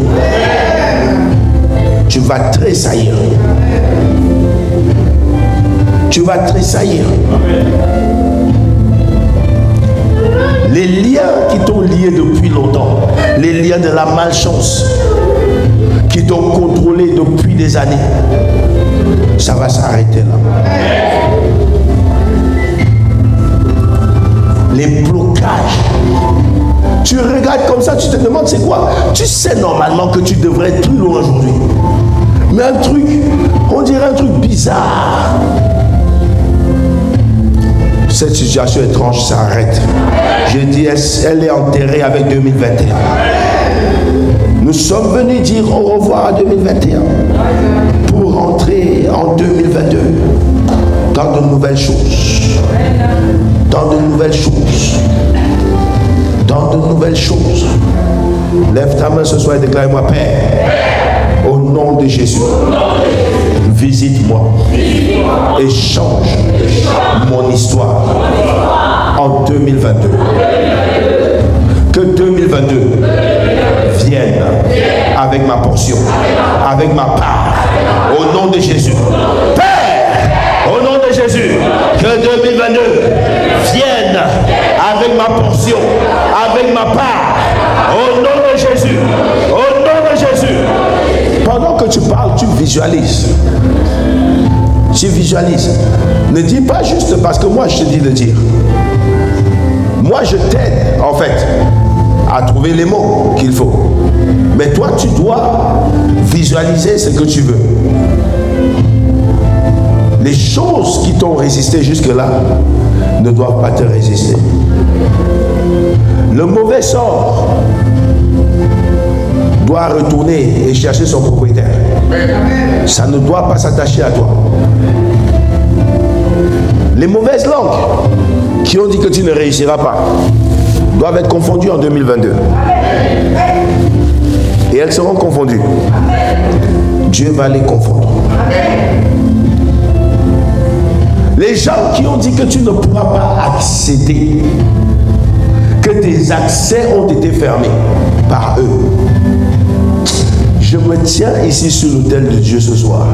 Tu vas tressaillir. Tu vas tressaillir. Les liens qui t'ont lié depuis longtemps, les liens de la malchance qui t'ont contrôlé depuis des années, ça va s'arrêter là. Les blocages. Tu regardes comme ça, tu te demandes c'est quoi? Tu sais normalement que tu devrais être plus loin aujourd'hui. Mais un truc, on dirait un truc bizarre. Cette situation étrange s'arrête. Je dis, elle est enterrée avec 2021. Nous sommes venus dire au revoir à 2021 pour entrer en 2022 dans de nouvelles choses. Dans de nouvelles choses. Dans de nouvelles choses. Lève ta main ce soir et déclare-moi, Père, au nom de Jésus, visite-moi et change mon histoire en 2022. Que 2022 vienne avec ma portion, avec ma part, au nom de Jésus. Père, au nom de Jésus, que 2022 vienne avec ma portion, avec ma part, au nom de Jésus, au nom de Jésus. Pendant que tu parles, tu visualises. Tu visualises. Ne dis pas juste parce que moi je te dis de dire. Moi je t'aide en fait à trouver les mots qu'il faut. Mais toi tu dois visualiser ce que tu veux. Les choses qui t'ont résisté jusque-là ne doivent pas te résister. Le mauvais sort doit retourner et chercher son propriétaire. Ça ne doit pas s'attacher à toi. Les mauvaises langues qui ont dit que tu ne réussiras pas doivent être confondues en 2022. Et elles seront confondues. Dieu va les confondre. Les gens qui ont dit que tu ne pourras pas accéder, que tes accès ont été fermés par eux. Je me tiens ici sur l'autel de Dieu ce soir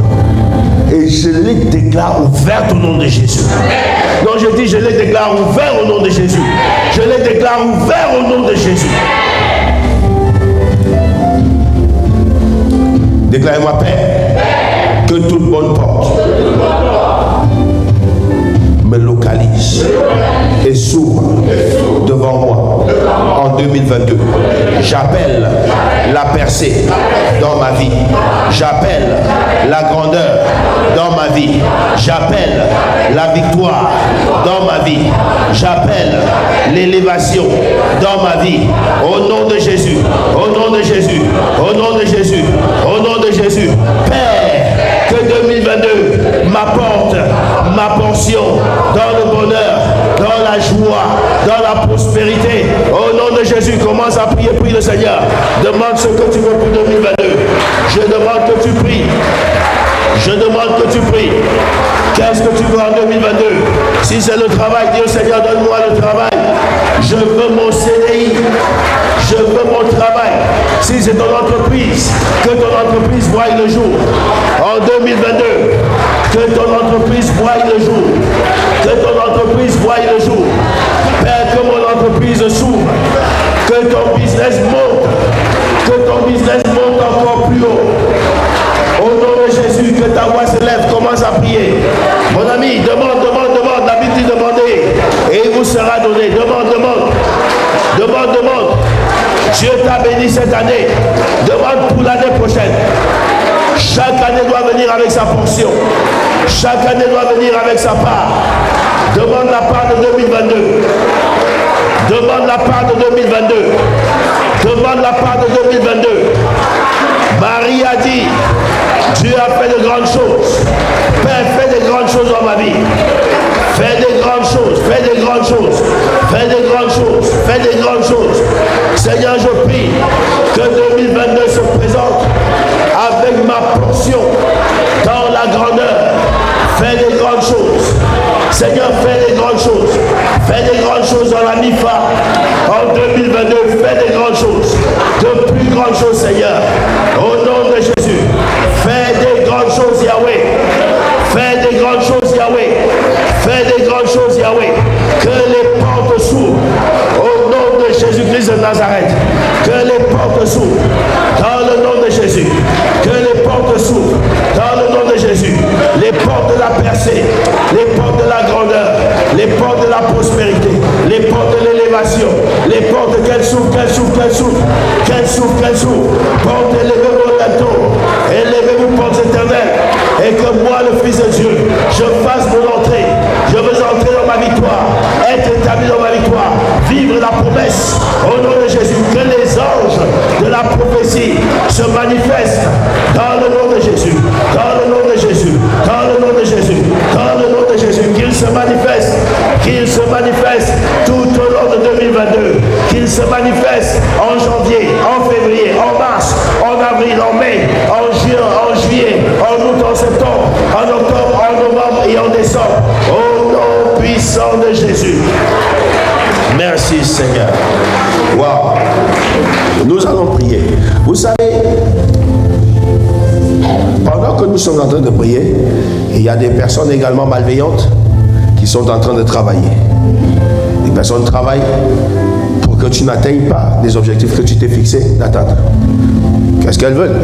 et je les déclare ouvertes au nom de Jésus. Non, je dis je les déclare ouverts au nom de Jésus. Je les déclare ouverts au nom de Jésus. Déclarez-moi, Père, que toute bonne porte me localise et s'ouvre devant moi en 2022. J'appelle la percée dans ma vie. J'appelle la grandeur dans ma vie. J'appelle la victoire dans ma vie. J'appelle l'élévation dans ma vie. Au nom de Jésus. Au nom de Jésus. Au nom de Jésus. Au nom de Jésus. Père, que 2022 m'apporte ma portion dans le bonheur, dans la joie, dans la prospérité. Au nom de Jésus, commence à prier, prie le Seigneur. Demande ce que tu veux pour 2022. Je demande que tu pries. Je demande que tu pries. Qu'est-ce que tu veux en 2022? Si c'est le travail, dis au Seigneur, donne-moi le travail. Je veux mon CDI. Je veux mon travail. Si c'est ton entreprise, que ton entreprise voie le jour. En 2022, que ton entreprise voie le jour. Que ton entreprise voie le jour. Père, que mon entreprise s'ouvre. Que ton business monte. Que ton business monte encore plus haut. Au nom de Jésus, que ta voix s'élève, commence à prier. Mon ami, demande, demande, demande. La Bible dit demander et il vous sera donné. Demande, demande. Demande, demande. Dieu t'a béni cette année. Demande pour l'année prochaine. Chaque année doit venir avec sa portion. Chaque année doit venir avec sa part. Demande la part de 2022. Demande la part de 2022. Demande la part de 2022. Marie a dit, Dieu a fait de grandes choses. Père, fais des grandes choses dans ma vie. Fais des grandes choses, fais des grandes choses, fais des grandes choses, fais des grandes choses. Seigneur, je prie que 2022 se présente avec ma portion dans la grandeur. Fais des grandes choses. Seigneur, fais des grandes choses. Fais des grandes choses dans la MIFA. En 2022, fais des grandes choses. De plus grandes choses, Seigneur. Au nom de Jésus. Fais des grandes choses, Yahweh. Fais des grandes choses, Yahweh. Fais des grandes choses, Yahweh. Que les portes s'ouvrent. Au nom de Jésus-Christ de Nazareth. Que les portes s'ouvrent. Dans le nom de Jésus. Que les portes s'ouvrent. Dans le nom de Jésus. Les portes de la percée. Les portes de la grandeur. Les portes de la prospérité. Les portes de l'élévation. Les portes qu'elles s'ouvrent, qu'elles s'ouvrent, qu'elles s'ouvrent. Qu'elles s'ouvrent, qu'elles s'ouvrent. Portes élevez-vous bientôt. Élevez-vous, portes éternelles. Et que moi, le Fils de Dieu, je fasse mon entrée. Je veux entrer dans ma victoire. Être établi dans ma victoire. Vivre la promesse. Au nom de Jésus. Que les anges de la prophétie se manifestent. Dans le nom de Jésus. Dans le nom de Jésus. Dans le nom de Jésus. Dans le nom de Jésus. Qu'ils se manifestent. Qu'ils se manifestent tout au long de 2022. Qu'ils se manifestent en janvier, en février, en mars, en avril, en mai, en juin, en juillet, en août, en septembre, en octobre, en novembre et en décembre. Au nom puissant de Jésus. Merci Seigneur. Wow. Nous allons prier. Vous savez, pendant que nous sommes en train de prier, il y a des personnes également malveillantes qui sont en train de travailler. Les personnes travaillent pour que tu n'atteignes pas les objectifs que tu t'es fixés d'atteindre. Qu'est-ce qu'elles veulent?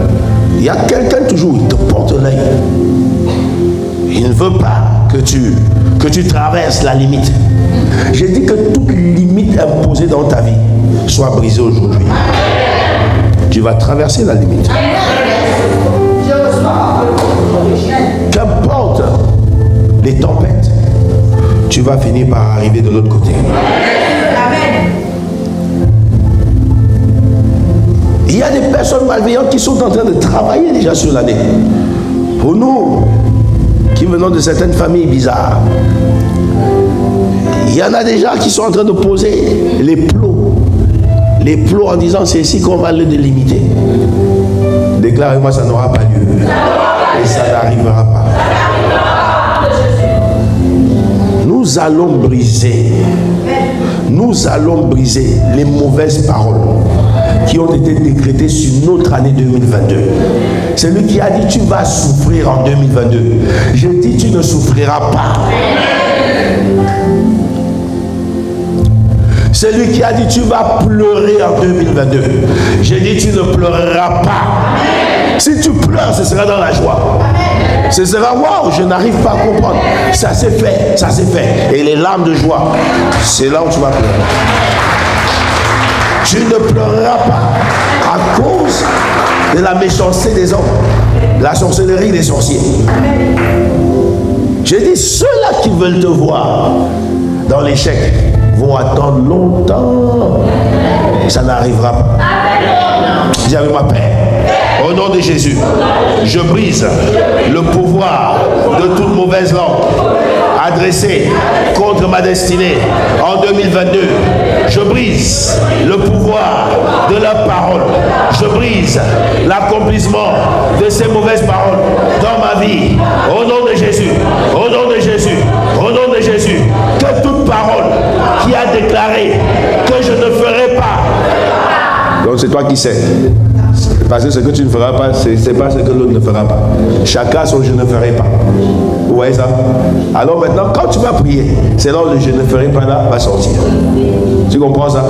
Il y a quelqu'un toujours qui te porte l'œil. Il ne veut pas que tu traverses la limite. J'ai dit que toute limite imposée dans ta vie soit brisée aujourd'hui. Tu vas traverser la limite. Qu'importe les tempêtes, tu vas finir par arriver de l'autre côté. Il y a des personnes malveillantes qui sont en train de travailler déjà sur l'année. Pour nous, qui venons de certaines familles bizarres, il y en a déjà qui sont en train de poser les plots. Les plots en disant c'est ici qu'on va le délimiter. Déclarez-moi, ça n'aura pas lieu. Et ça n'arrivera pas. Nous allons briser les mauvaises paroles qui ont été décrétées sur notre année 2022. C'est lui qui a dit tu vas souffrir en 2022. Je dis tu ne souffriras pas. C'est lui qui a dit tu vas pleurer en 2022. Je dis tu ne pleureras pas. Si tu pleures, ce sera dans la joie. Ce sera waouh, je n'arrive pas à comprendre. Ça s'est fait, ça s'est fait. Et les larmes de joie, c'est là où tu vas pleurer. Tu ne pleureras pas à cause de la méchanceté des hommes, la sorcellerie des sorciers. J'ai dit, ceux-là qui veulent te voir dans l'échec vont attendre longtemps. Ça n'arrivera pas. Dis avec ma paix. Au nom de Jésus, je brise le pouvoir de toute mauvaise langue adressée contre ma destinée en 2022. Je brise le pouvoir de la parole. Je brise l'accomplissement de ces mauvaises paroles dans ma vie. Au nom de Jésus, au nom de Jésus, au nom de Jésus, que toute parole qui a déclaré que je ne ferai pas. Donc c'est toi qui sais. Parce que ce que tu ne feras pas, ce n'est pas ce que l'autre ne fera pas. Chacun son je ne ferai pas. Vous voyez ça? Alors maintenant, quand tu vas prier, c'est là où le je ne ferai pas là va sortir. Tu comprends ça?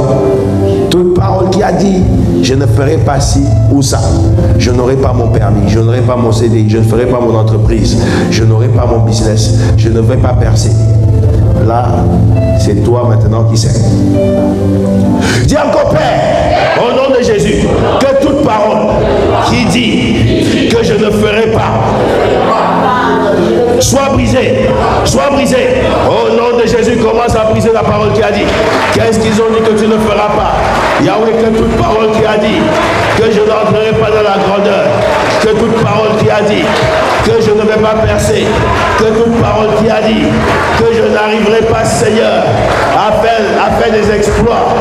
Toute parole qui a dit je ne ferai pas ci ou ça, je n'aurai pas mon permis, je n'aurai pas mon CDI, je ne ferai pas mon entreprise, je n'aurai pas mon business, je ne vais pas percer. Là, c'est toi maintenant qui sais. Dis encore, Père, au nom de Jésus, que toute parole qui dit que je ne ferai pas soit brisée, soit brisée. Au nom de Jésus, commence à briser la parole qui a dit. Qu'est-ce qu'ils ont dit que tu ne feras pas? Yahweh, que toute parole qui a dit que je n'entrerai pas dans la grandeur, que toute parole qui a dit que je ne vais pas percer, que toute parole qui a dit que je n'arriverai pas, Seigneur, à faire des exploits,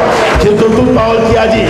que toute parole qui a dit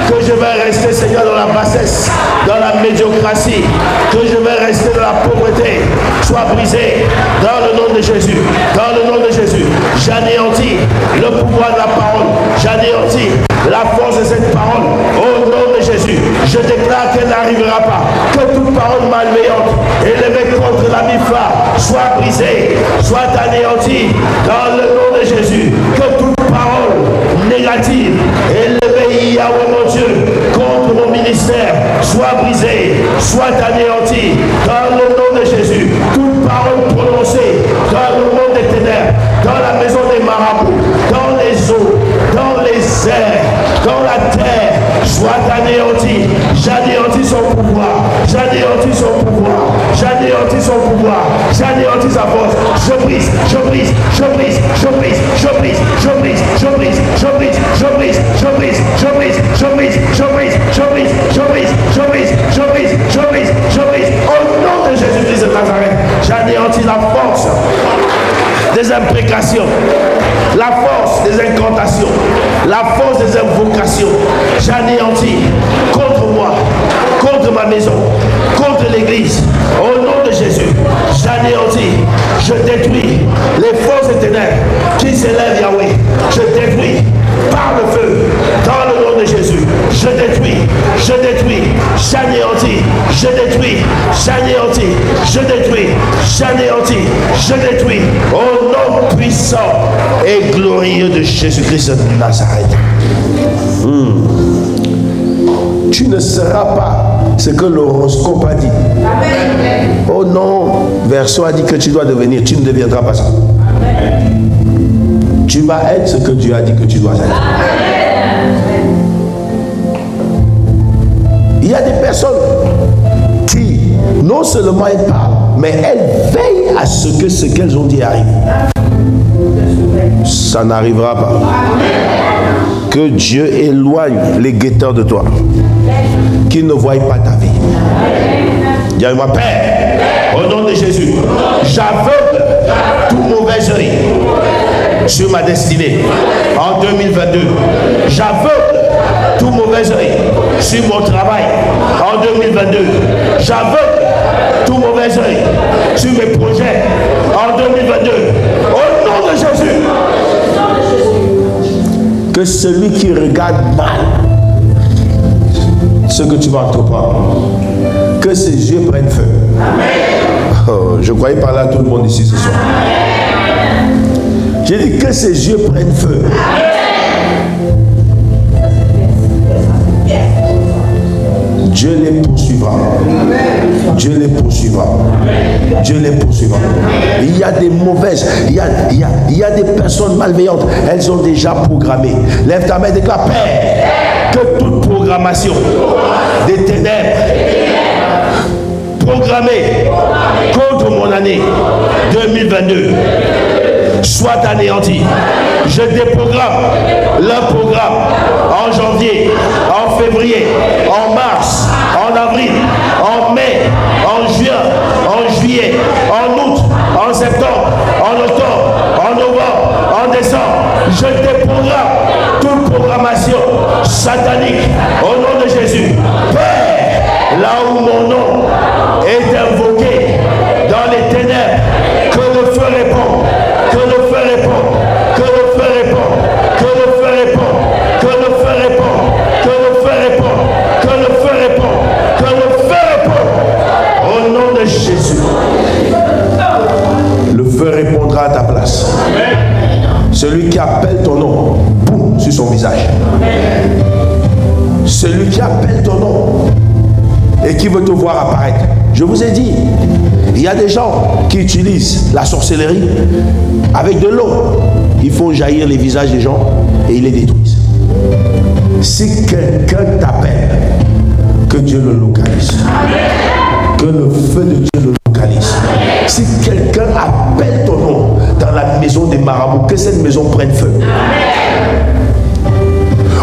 que je vais rester, Seigneur, dans la bassesse, dans la médiocratie, que je vais rester dans la pauvreté, soit brisée dans le nom de Jésus, dans le nom de Jésus. J'anéantis le pouvoir de la parole, j'anéantis la force de cette parole au nom de Jésus. Je déclare qu'elle n'arrivera pas, que toute parole malveillante élevée contre la mi-fa soit brisée, soit anéantie dans le nom de Jésus. Que toute parole négative élevée, Yahweh mon Dieu, contre mon ministère soit brisée, soit anéantie dans le nom de Jésus. Toute parole prononcée dans le monde des ténèbres, dans la maison des marabouts, dans les eaux, dans les airs, dans la terre, soit anéantie. J'anéantis son pouvoir, j'anéantis son pouvoir, j'anéantis son pouvoir, j'anéantis sa force. Je brise, je brise, je brise, je brise, je brise, je brise, je brise, je brise, je brise, je brise, je brise, je brise, je brise, je brise, je brise, je brise, je brise, je brise, je brise. Au nom de Jésus-Christ de Nazareth, j'anéantis la force des imprécations, la force des incantations, la force des invocations. J'anéantis contre moi, contre ma maison, contre l'église. Au nom de Jésus, j'anéantis, je détruis les forces des ténèbres qui s'élèvent, Yahweh. Je détruis par le feu, dans le nom de Jésus. Je détruis, j'anéantis, je détruis, j'anéantis, je détruis, j'anéantis, je détruis. Au nom puissant et glorieux de Jésus-Christ de Nazareth. Tu ne seras pas ce que l'horoscope a dit. Amen. Oh non, verset a dit que tu dois devenir, tu ne deviendras pas ça. Amen. Tu vas être ce que Dieu a dit que tu dois être. Amen. Il y a des personnes qui, non seulement elles parlent, mais elles veillent à ce qu'elles ont dit arrive. Ça n'arrivera pas. Que Dieu éloigne les guetteurs de toi, qu'ils ne voient pas ta vie. Dis à moi, Père, au nom de Jésus, j'aveugle tout mauvais œil sur ma destinée en 2022. J'aveugle tout mauvais œil sur mon travail en 2022. J'aveugle tout mauvais œil sur mes projets en 2022. Au nom de Jésus. Que celui qui regarde mal ce que tu vas entreprendre, que ses yeux prennent feu. Oh, je croyais parler à tout le monde ici ce soir. J'ai dit que ses yeux prennent feu. Dieu les poursuivra. Dieu les poursuivra. Dieu les poursuivra. Il y a des mauvaises, il y a des personnes malveillantes. Elles ont déjà programmé. Lève ta main et déclare, Père, que toute programmation des ténèbres programmée contre mon année 2022 soit anéantie. Je déprogramme leur programme en janvier, en février, en mars, en avril, en mai, en juin, en juillet, en août, en septembre, en octobre, en novembre, en décembre. Je déprogramme toute programmation satanique au nom de Jésus. Père, là où mon nom est invoqué dans les ténèbres, que le feu réponde, que le feu réponde, que le feu réponde, que le feu réponde, que le feu réponde, que le feu réponde, que le feu réponde, que le feu réponde, au nom de Jésus. Le feu répondra à ta place. Celui qui appelle ton nom, boum, sur son visage. Celui qui appelle ton nom et qui veut te voir apparaître. Je vous ai dit, il y a des gens qui utilisent la sorcellerie avec de l'eau. Ils font jaillir les visages des gens et ils les détruisent. Si quelqu'un t'appelle, que Dieu le localise. Que le feu de Dieu le localise. Si quelqu'un appelle ton nom dans la maison des marabouts, que cette maison prenne feu.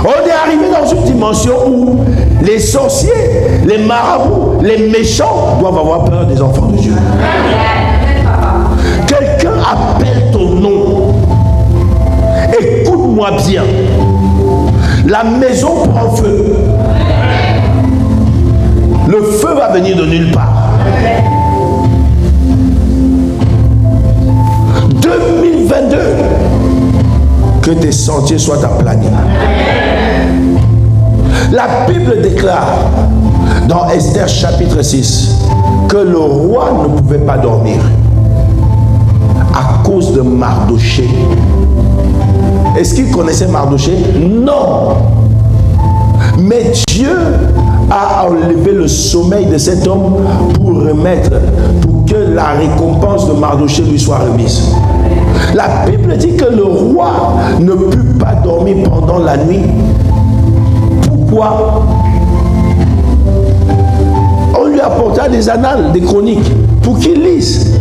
On est arrivé dans une dimension où les sorciers, les marabouts, les méchants doivent avoir peur des enfants de Dieu. Quelqu'un appelle ton nom. Écoute-moi bien. La maison prend feu. Le feu va venir de nulle part. 2022, que tes sentiers soient aplanis. La Bible déclare dans Esther chapitre 6 que le roi ne pouvait pas dormir à cause de Mardoché. Est-ce qu'il connaissait Mardoché? Non. Mais Dieu a enlevé le sommeil de cet homme pour que la récompense de Mardoché lui soit remise. La Bible dit que le roi ne put pas dormir pendant la nuit. Pourquoi? On lui apporta des annales, des chroniques, pour qu'il lise.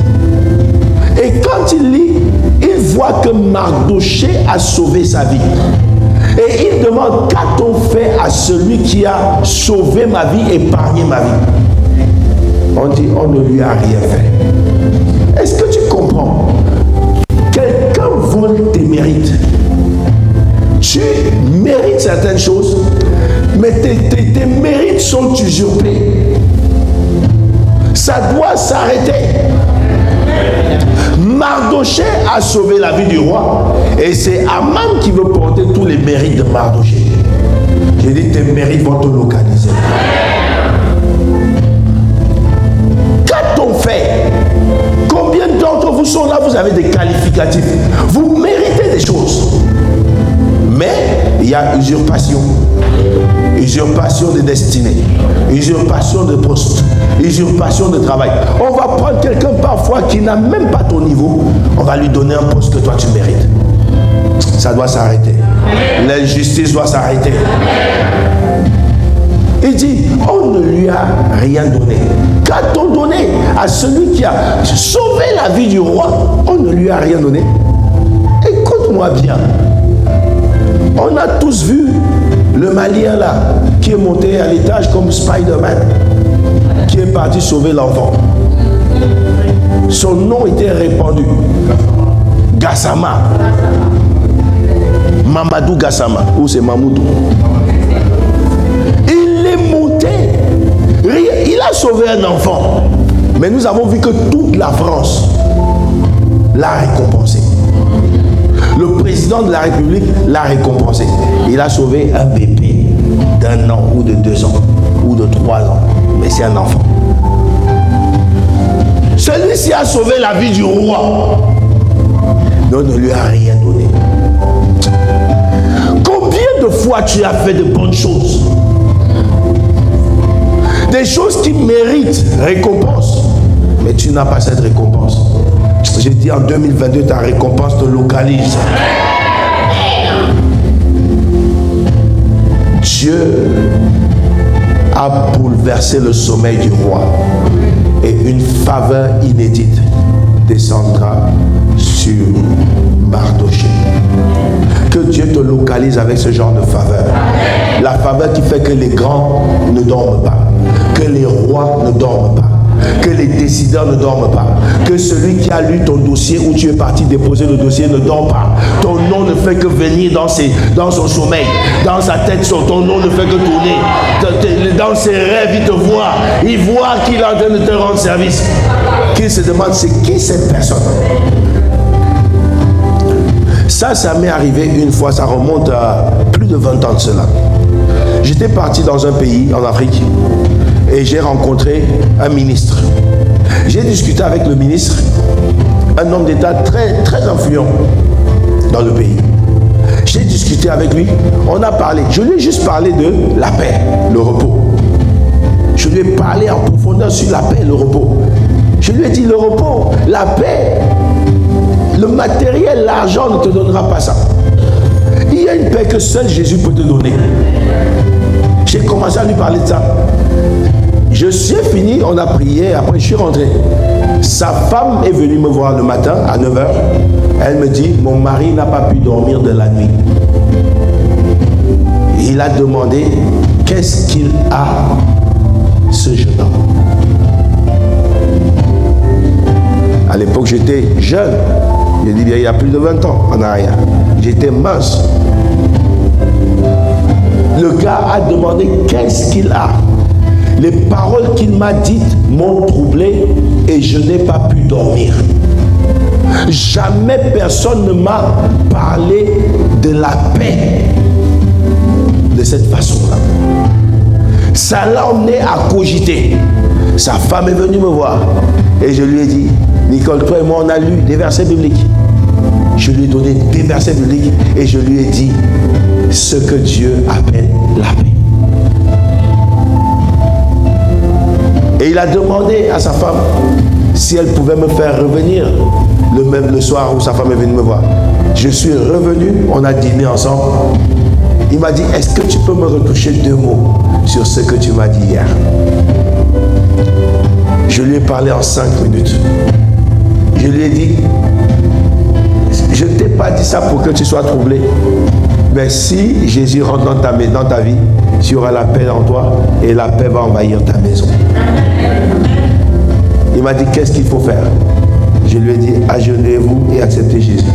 Et quand il lit, il voit que Mardoché a sauvé sa vie. Et il demande, qu'a-t-on fait à celui qui a sauvé ma vie, épargné ma vie? On dit, on ne lui a rien fait. Est-ce que tu comprends? Quelqu'un vole tes mérites. Tu mérites certaines choses, mais tes mérites sont usurpés. Ça doit s'arrêter. Mardoché a sauvé la vie du roi et c'est Aman qui veut porter tous les mérites de Mardoché. J'ai dit, tes mérites vont te localiser. Qu'a-t-on fait? Combien d'entre vous sont là, vous avez des qualificatifs, vous méritez des choses, mais il y a usurpation. Usurpation de destinée, usurpation de poste, usurpation de travail. On va prendre quelqu'un parfois qui n'a même pas ton niveau, on va lui donner un poste que toi tu mérites. Ça doit s'arrêter. L'injustice doit s'arrêter. Il dit, on ne lui a rien donné. Qu'a-t-on donné à celui qui a sauvé la vie du roi? On ne lui a rien donné. Écoute-moi bien. On a tous vu le Malien là, qui est monté à l'étage comme Spider-Man, qui est parti sauver l'enfant. Son nom était répandu. Gassama. Mamadou Gassama. Ou c'est Mamoudou. Il est monté. Il a sauvé un enfant. Mais nous avons vu que toute la France l'a récompensé. Le président de la République l'a récompensé. Il a sauvé un bébé d'1 an ou de 2 ans ou de 3 ans. Mais c'est un enfant. Celui-ci a sauvé la vie du roi. Mais on ne lui a rien donné. Combien de fois tu as fait de bonnes choses? Des choses qui méritent récompense. Mais tu n'as pas cette récompense. J'ai dit en 2022, ta récompense te localise. Dieu a bouleversé le sommeil du roi. Et une faveur inédite descendra sur Mardochée. Que Dieu te localise avec ce genre de faveur. La faveur qui fait que les grands ne dorment pas, que les rois ne dorment pas, que les décideurs ne dorment pas, que celui qui a lu ton dossier où tu es parti déposer le dossier ne dort pas. Ton nom ne fait que venir dans son sommeil, dans sa tête, ton nom ne fait que tourner. Dans ses rêves, il te voit, il voit qu'il est en train de te rendre service. Qu'il se demande, c'est qui cette personne? Ça m'est arrivé une fois, ça remonte à plus de 20 ans de cela. J'étais parti dans un pays en Afrique et j'ai rencontré un ministre. J'ai discuté avec le ministre, un homme d'État très, très influent dans le pays. J'ai discuté avec lui, on a parlé, je lui ai juste parlé de la paix, le repos. Je lui ai parlé en profondeur sur la paix et le repos. Je lui ai dit, le repos, la paix, le matériel, l'argent ne te donnera pas ça. Il y a une paix que seul Jésus peut te donner. J'ai commencé à lui parler de ça. Je suis fini, on a prié, après je suis rentré. Sa femme est venue me voir le matin à 9 h. Elle me dit, mon mari n'a pas pu dormir de la nuit. Il a demandé, qu'est-ce qu'il a, ce jeune homme? À l'époque, j'étais jeune. Je dis bien, il y a plus de 20 ans en arrière. J'étais mince. Le gars a demandé qu'est-ce qu'il a. Les paroles qu'il m'a dites m'ont troublé et je n'ai pas pu dormir. Jamais personne ne m'a parlé de la paix de cette façon-là. Ça l'a emmené à cogiter. Sa femme est venue me voir et je lui ai dit, Nicole, toi et moi, on a lu des versets bibliques. Je lui ai donné des versets bibliques et je lui ai dit ce que Dieu appelle la paix. Et il a demandé à sa femme si elle pouvait me faire revenir le soir où sa femme est venue me voir. Je suis revenu, on a dîné ensemble. Il m'a dit, est-ce que tu peux me retoucher 2 mots sur ce que tu m'as dit hier? Je lui ai parlé en 5 minutes. Je lui ai dit, je ne t'ai pas dit ça pour que tu sois troublé. Mais si Jésus rentre dans ta vie, tu auras la paix en toi et la paix va envahir ta maison. Il m'a dit, qu'est-ce qu'il faut faire? Je lui ai dit, agenouillez-vous et acceptez Jésus.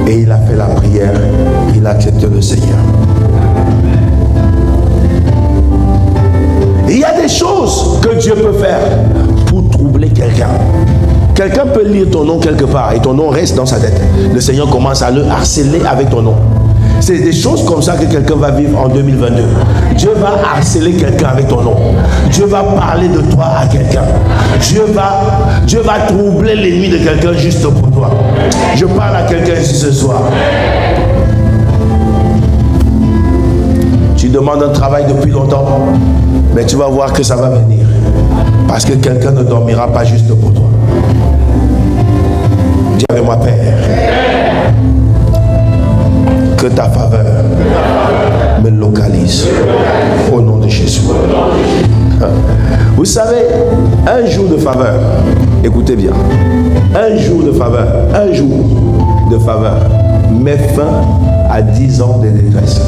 Et il a fait la prière, il a accepté le Seigneur. Il y a des choses que Dieu peut faire pour troubler quelqu'un. Quelqu'un peut lire ton nom quelque part et ton nom reste dans sa tête. Le Seigneur commence à le harceler avec ton nom. C'est des choses comme ça que quelqu'un va vivre en 2022. Dieu va harceler quelqu'un avec ton nom. Dieu va parler de toi à quelqu'un. Dieu va troubler les nuits de quelqu'un juste pour toi. Je parle à quelqu'un ici ce soir. Tu demandes un travail depuis longtemps, mais tu vas voir que ça va venir. Parce que quelqu'un ne dormira pas juste pour toi. Dis avec moi, Père, que ta faveur me localise au nom de Jésus. Vous savez, un jour de faveur, écoutez bien, un jour de faveur met fin à 10 ans de détresse.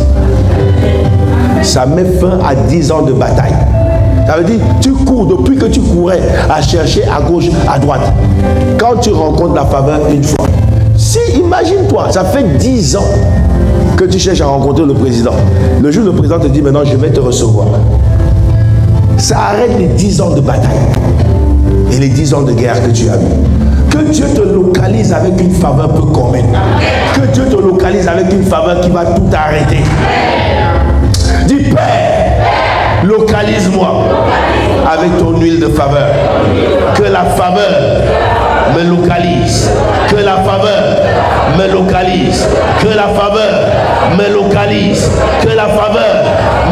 Ça met fin à 10 ans de bataille. Ça veut dire, tu cours depuis que tu courais à chercher à gauche, à droite. Quand tu rencontres la faveur une fois, si, imagine-toi, ça fait 10 ans que tu cherches à rencontrer le président. Le jour où le président te dit, maintenant je vais te recevoir. Ça arrête les 10 ans de bataille et les 10 ans de guerre que tu as eu. Que Dieu te localise avec une faveur peu commune. Que Dieu te localise avec une faveur qui va tout arrêter. Dis, Père, localise-moi avec ton huile de faveur. Que la faveur me localise. Que la faveur me localise. Que la faveur me localise. Que la faveur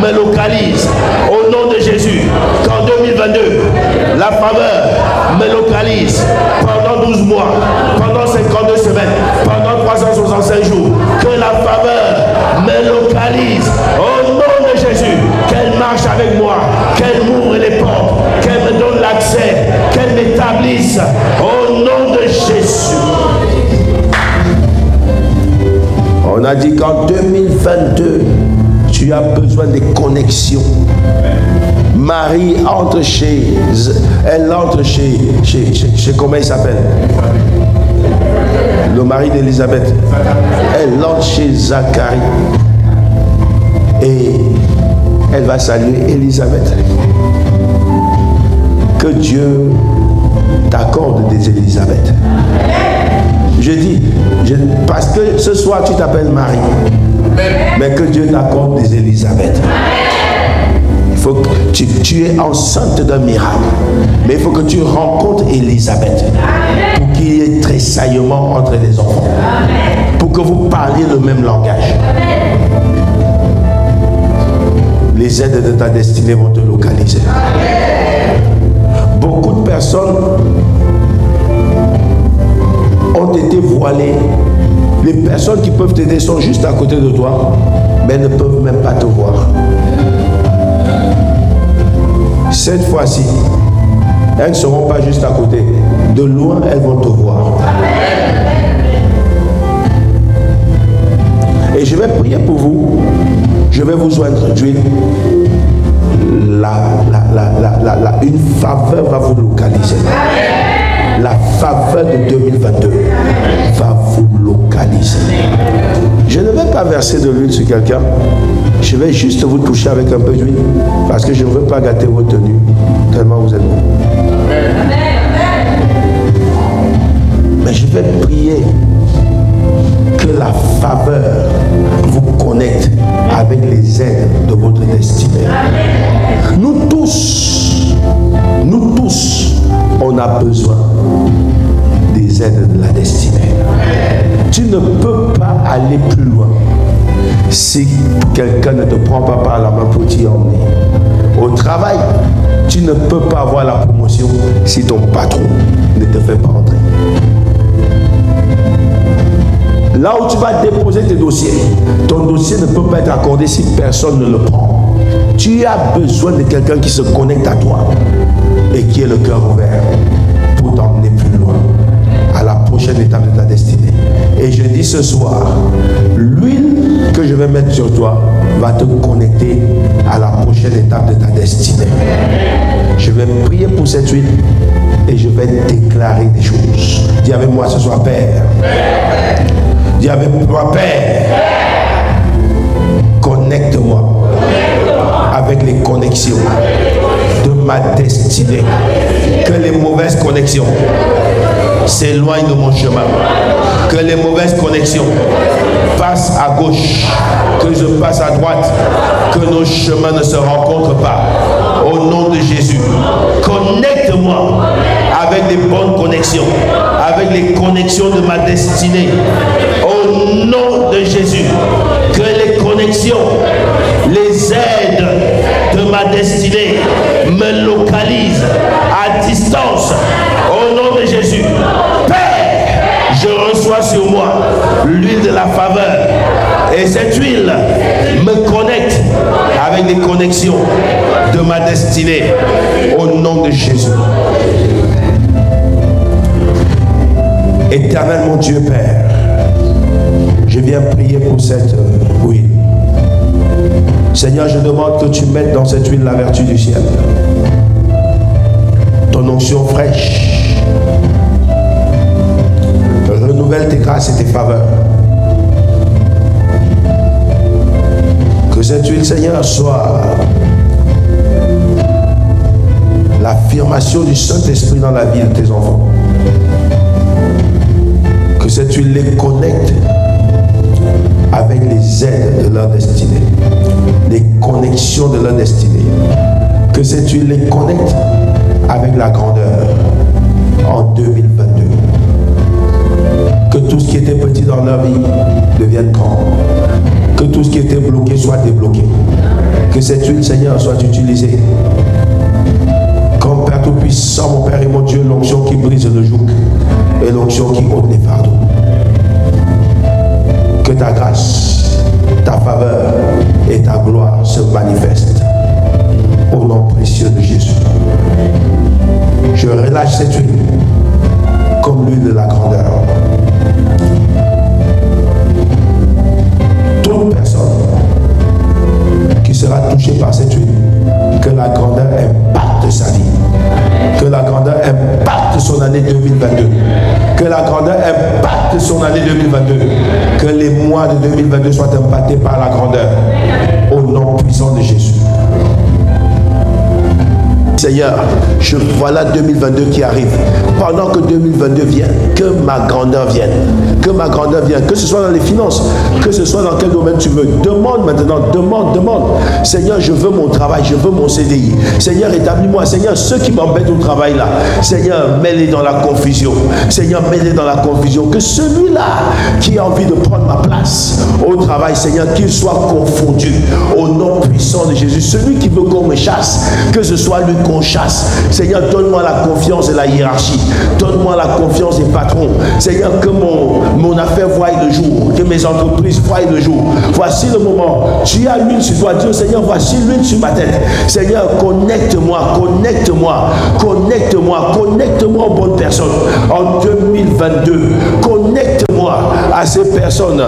me localise. Au nom de Jésus, qu'en 2022, la faveur me localise pendant 12 mois, pendant 52 semaines, pendant 365 jours. Que la faveur me localise au nom de Jésus. Qu'elle marche avec moi, qu'elle m'ouvre les portes, qu'elle me donne l'accès, qu'elle m'établisse au nom de Jésus. On a dit qu'en 2022, tu as besoin de connexions. Marie entre chez, elle entre chez comment il s'appelle? Le mari d'Élisabeth. Elle entre chez Zacharie. Et elle va saluer Élisabeth. Que Dieu t'accorde des Élisabeth. Je dis, parce que ce soir tu t'appelles Marie, mais que Dieu t'accorde des Élisabeth. Il faut que tu es enceinte d'un miracle, mais il faut que tu rencontres Élisabeth pour qu'il y ait tressaillement entre les enfants, pour que vous parliez le même langage. Les aides de ta destinée vont te localiser. Beaucoup de personnes ont été voilées. Les personnes qui peuvent t'aider sont juste à côté de toi, mais ne peuvent même pas te voir. Cette fois-ci, elles ne seront pas juste à côté. De loin, elles vont te voir. Et je vais prier pour vous. Je vais vous joindre d'huile. Une faveur va vous localiser. La faveur de 2022 va vous localiser. Je ne vais pas verser de l'huile sur quelqu'un. Je vais juste vous toucher avec un peu d'huile parce que je ne veux pas gâter vos tenues tellement vous êtes bons. Mais je vais prier que la faveur vous connecte avec les aides de votre destinée. Nous tous, on a besoin des aides de la destinée. Tu ne peux pas aller plus loin si quelqu'un ne te prend pas par la main pour t'y emmener. Au travail, tu ne peux pas avoir la promotion si ton patron ne te fait pas entrer. Là où tu vas déposer tes dossiers, ton dossier ne peut pas être accordé si personne ne le prend. Tu as besoin de quelqu'un qui se connecte à toi et qui ait le cœur ouvert pour t'emmener plus loin à la prochaine étape de ta destinée. Et je dis ce soir, l'huile que je vais mettre sur toi va te connecter à la prochaine étape de ta destinée. Je vais prier pour cette huile et je vais déclarer des choses. Dis avec moi ce soir, Père. Dis avec moi, Père. Connecte-moi avec les connexions de ma destinée. Que les mauvaises connexions s'éloignent de mon chemin. Que les mauvaises connexions passent à gauche. Que je passe à droite. Que nos chemins ne se rencontrent pas. Au nom de Jésus. Connecte-moi avec les bonnes connexions. Avec les connexions de ma destinée. Au nom de Jésus. Que les connexions, les aides de ma destinée me localisent à distance. Au nom de Jésus. Père, je reçois sur moi l'huile de la faveur. Et cette huile me connecte avec les connexions de ma destinée. Au nom de Jésus. Éternel mon Dieu Père, je viens prier pour cette huile. Seigneur, je demande que tu mettes dans cette huile la vertu du ciel. Ton onction fraîche. Renouvelle tes grâces et tes faveurs. Que cette huile, Seigneur, soit l'affirmation du Saint-Esprit dans la vie de tes enfants. Que cette huile les connecte avec les aides de leur destinée, les connexions de leur destinée. Que cette huile les connecte avec la grandeur en 2022. Que tout ce qui était petit dans leur vie devienne grand. Que tout ce qui était bloqué soit débloqué. Que cette huile, Seigneur, soit utilisée comme Père Tout-Puissant, mon Père et mon Dieu, l'onction qui brise le joug et l'onction qui ôte les fardeaux. Que ta grâce, ta faveur et ta gloire se manifestent au nom précieux de Jésus. Je relâche cette huile comme l'huile de la grandeur. Toute personne qui sera touchée par cette huile, que la grandeur impacte sa vie, que la grandeur impacte son année 2022, que la grandeur impacte son année 2022, que les mois de 2022 soient impactés par la grandeur, au nom puissant de Jésus. Seigneur, je voilà 2022 qui arrive. Pendant que 2022 vient, que ma grandeur vienne. Que ma grandeur vienne. Que ce soit dans les finances, que ce soit dans quel domaine tu veux. Demande maintenant, demande. Seigneur, je veux mon travail, je veux mon CDI. Seigneur, établis-moi. Seigneur, ceux qui m'embêtent au travail là, Seigneur, mets-les dans la confusion. Seigneur, mets-les dans la confusion. Que celui-là qui a envie de prendre ma place au travail, Seigneur, qu'il soit confondu au nom puissant de Jésus. Celui qui veut qu'on me chasse, que ce soit lui qu'on chasse. Seigneur, donne-moi la confiance et la hiérarchie. Donne-moi la confiance des patrons. Seigneur, que mon affaire voie le jour. Que mes entreprises voient le jour. Voici le moment. Tu as l'huile sur toi. Dieu, Seigneur, voici l'huile sur ma tête. Seigneur, connecte-moi aux bonnes personnes. En 2022, connecte-moi à ces personnes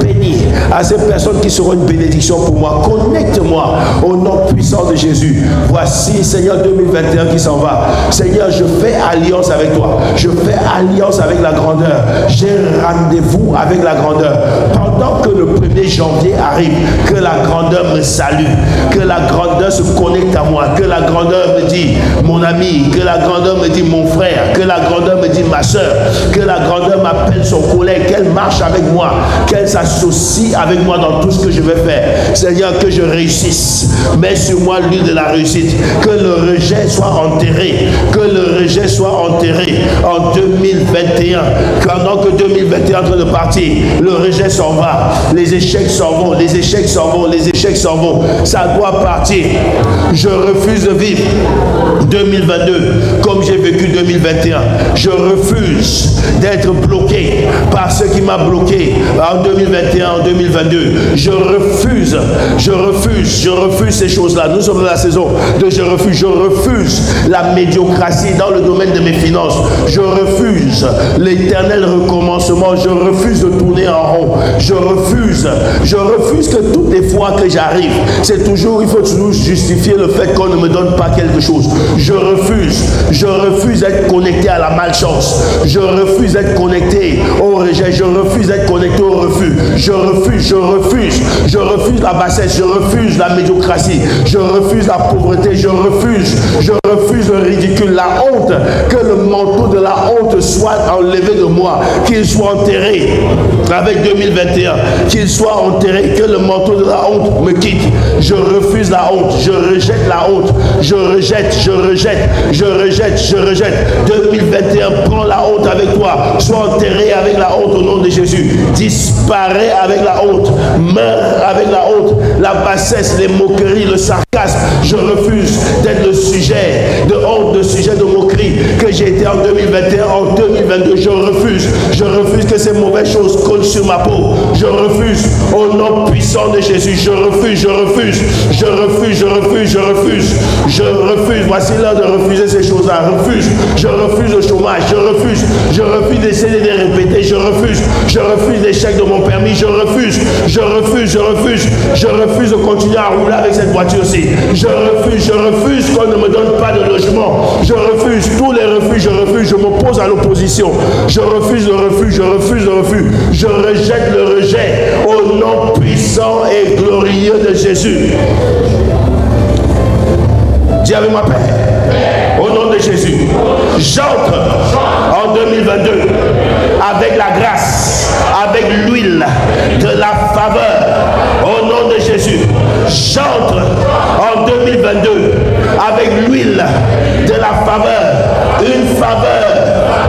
bénies, à ces personnes qui seront une bénédiction pour moi. Connecte-moi au nom puissant de Jésus. Voici, Seigneur, 2021 qui s'en va. Seigneur, je fais alliance avec toi. Je fais alliance avec la grandeur. J'ai rendez-vous avec la grandeur. Pendant que le 1er janvier arrive, que la grandeur me salue, que la grandeur se connecte à moi, que la grandeur me dit mon ami, que la grandeur me dit mon frère, que la grandeur me dit ma soeur, que la grandeur m'appelle son collègue, qu'elle marche avec moi, qu'elle s'associe avec moi dans tout ce que je vais faire. Seigneur, que je réussisse. Mets sur moi l'huile de la réussite. Que le rejet soit enterré. Que le rejet soit enterré en 2021. Pendant que 2021 est en train de partir, le rejet s'en va. Les échecs s'en vont. Les échecs s'en vont. Les échecs s'en vont. Ça doit partir. Je refuse de vivre 2022 comme j'ai vécu 2021. Je refuse d'être bloqué par ce qui m'a bloqué en 2021, en 2022. Je refuse ces choses-là. Nous sommes dans la saison de je refuse la médiocratie dans le domaine de mes finances. Je refuse l'éternel recommencement. Je refuse de tourner en rond. Je refuse que toutes les fois que j'arrive, il faut toujours justifier le fait qu'on ne me donne pas quelque chose. Je refuse d'être connecté à la malchance. Je refuse d'être connecté au rejet. Je refuse d'être connecté au refus. Je refuse la bassesse. Je refuse la médiocratie. Je refuse la pauvreté. Je refuse le ridicule, la honte. Que le manteau de la honte soit enlevé de moi, qu'il soit enterré avec 2021, qu'il soit enterré, que le manteau de la honte me quitte. Je refuse la honte, je rejette la honte, je rejette. 2021, prends la honte avec toi, sois enterré avec la honte au nom de Jésus, disparaît avec la honte, meurs avec la honte, la bassesse, les moqueries, le sarcasme. Je refuse d'être le sujet de honte, le sujet de moquerie que j'ai été en 2021, en 2022. Je refuse que ces mauvaises choses collent sur ma peau. Je refuse au nom puissant de Jésus. Je refuse. Voici l'heure de refuser ces choses-là. Je refuse le chômage. Je refuse d'essayer de les répéter. Je refuse l'échec de mon permis. Je refuse de continuer à rouler avec cette voiture-ci. Je refuse qu'on ne me donne pas de logement. Je refuse tous les refus. Je m'oppose à l'opposition. Je refuse le refus. Je rejette le rejet au nom puissant et glorieux de Jésus. Dis avec moi, Père, au nom de Jésus, j'entre en 2022 avec la grâce, avec l'huile de la faveur, au nom de Jésus. J'entre en 2022 avec l'huile de la faveur, une faveur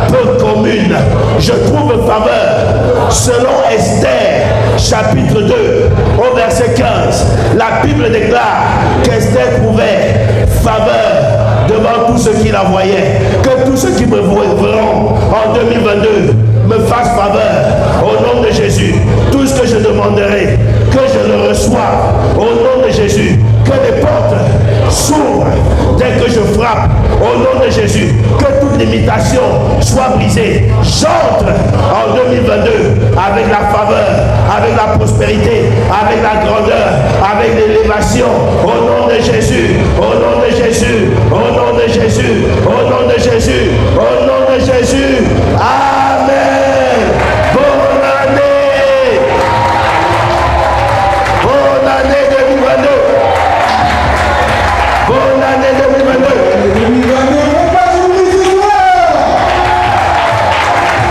peu commune. Je trouve faveur selon Esther chapitre 2 au verset 15. La Bible voyais. Que tous ceux qui me verront en 2022 me fassent faveur au nom de Jésus. Tout ce que je demanderai, que je le reçoive au nom de Jésus. Que les portes s'ouvrent dès que je frappe au nom de Jésus. Que toute limitation soit brisée. J'entre en 2022 avec la faveur, avec la prospérité, avec la grandeur, avec l'élévation au nom de Jésus, au nom de Jésus, au nom de Jésus, au nom de Jésus, au nom de Jésus. Amen. Bonne année. Bonne année 2022. Bonne année 2022.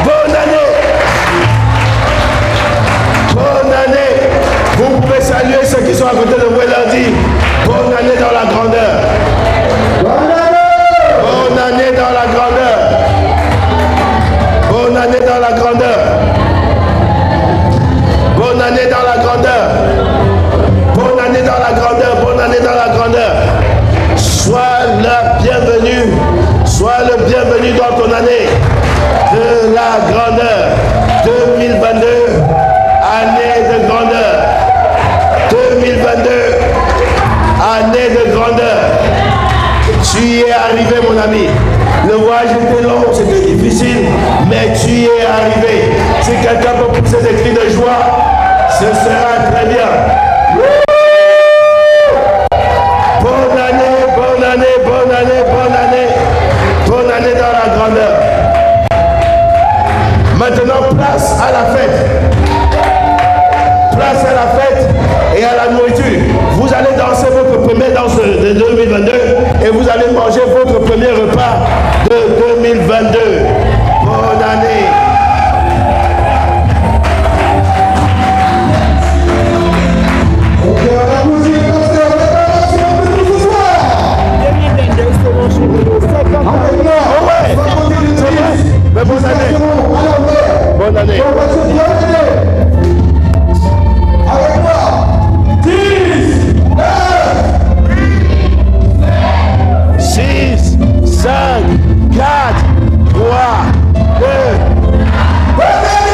Bonne année. Bonne année. Vous pouvez saluer ceux qui sont à côté de vous et leur dire bonne année dans la grandeur. Bonne année dans la grandeur. Bonne année dans la grandeur. Bonne année dans la grandeur. Bonne année dans la grandeur. Bonne année dans la grandeur. Sois le bienvenu. Sois le bienvenu dans ton année de la grandeur. 2022, année de grandeur. 2022, année de grandeur. Tu y es arrivé, mon ami. Le voyage était long, c'était difficile, mais tu y es arrivé. Si quelqu'un peut pousser des cris de joie, ce sera très bien. Bonne année, bonne année, bonne année, bonne année. Bonne année dans la grandeur. Maintenant, place à la fête. Place à la fête et à la nourriture. Vous allez danser votre première danse de 2022 et vous allez manger votre premier repas de 2022. Bonne année. Mais bonne année. Bonne année. Avec moi. 10, 9, 6, 5, 4, 3, 2. Bonne année.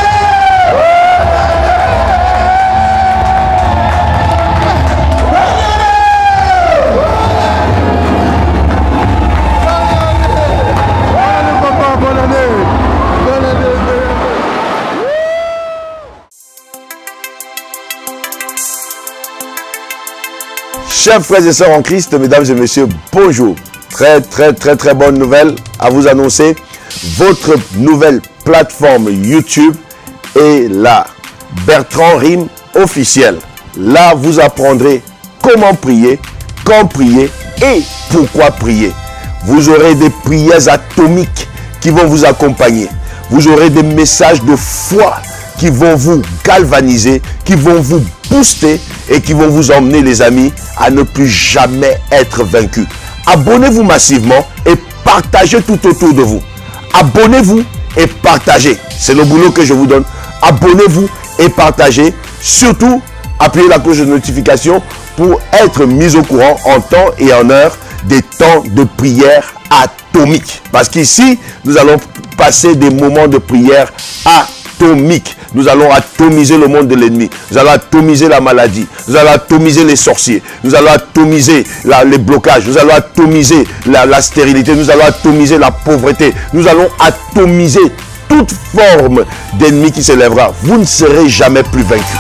Chers frères et sœurs en Christ, mesdames et messieurs, bonjour. Très bonne nouvelle à vous annoncer. Votre nouvelle plateforme YouTube est la Bertrand Rime officielle. Là, vous apprendrez comment prier, quand prier et pourquoi prier. Vous aurez des prières atomiques qui vont vous accompagner. Vous aurez des messages de foi qui vont vous galvaniser, qui vont vous booster et qui vont vous emmener, les amis, à ne plus jamais être vaincus. Abonnez-vous massivement et partagez tout autour de vous. Abonnez-vous et partagez. C'est le boulot que je vous donne. Abonnez-vous et partagez. Surtout, appuyez la cloche de notification pour être mis au courant en temps et en heure des temps de prière atomique. Parce qu'ici, nous allons passer des moments de prière atomique. Nous allons atomiser le monde de l'ennemi. Nous allons atomiser la maladie. Nous allons atomiser les sorciers. Nous allons atomiser les blocages. Nous allons atomiser la stérilité. Nous allons atomiser la pauvreté. Nous allons atomiser toute forme d'ennemi qui s'élèvera. Vous ne serez jamais plus vaincus.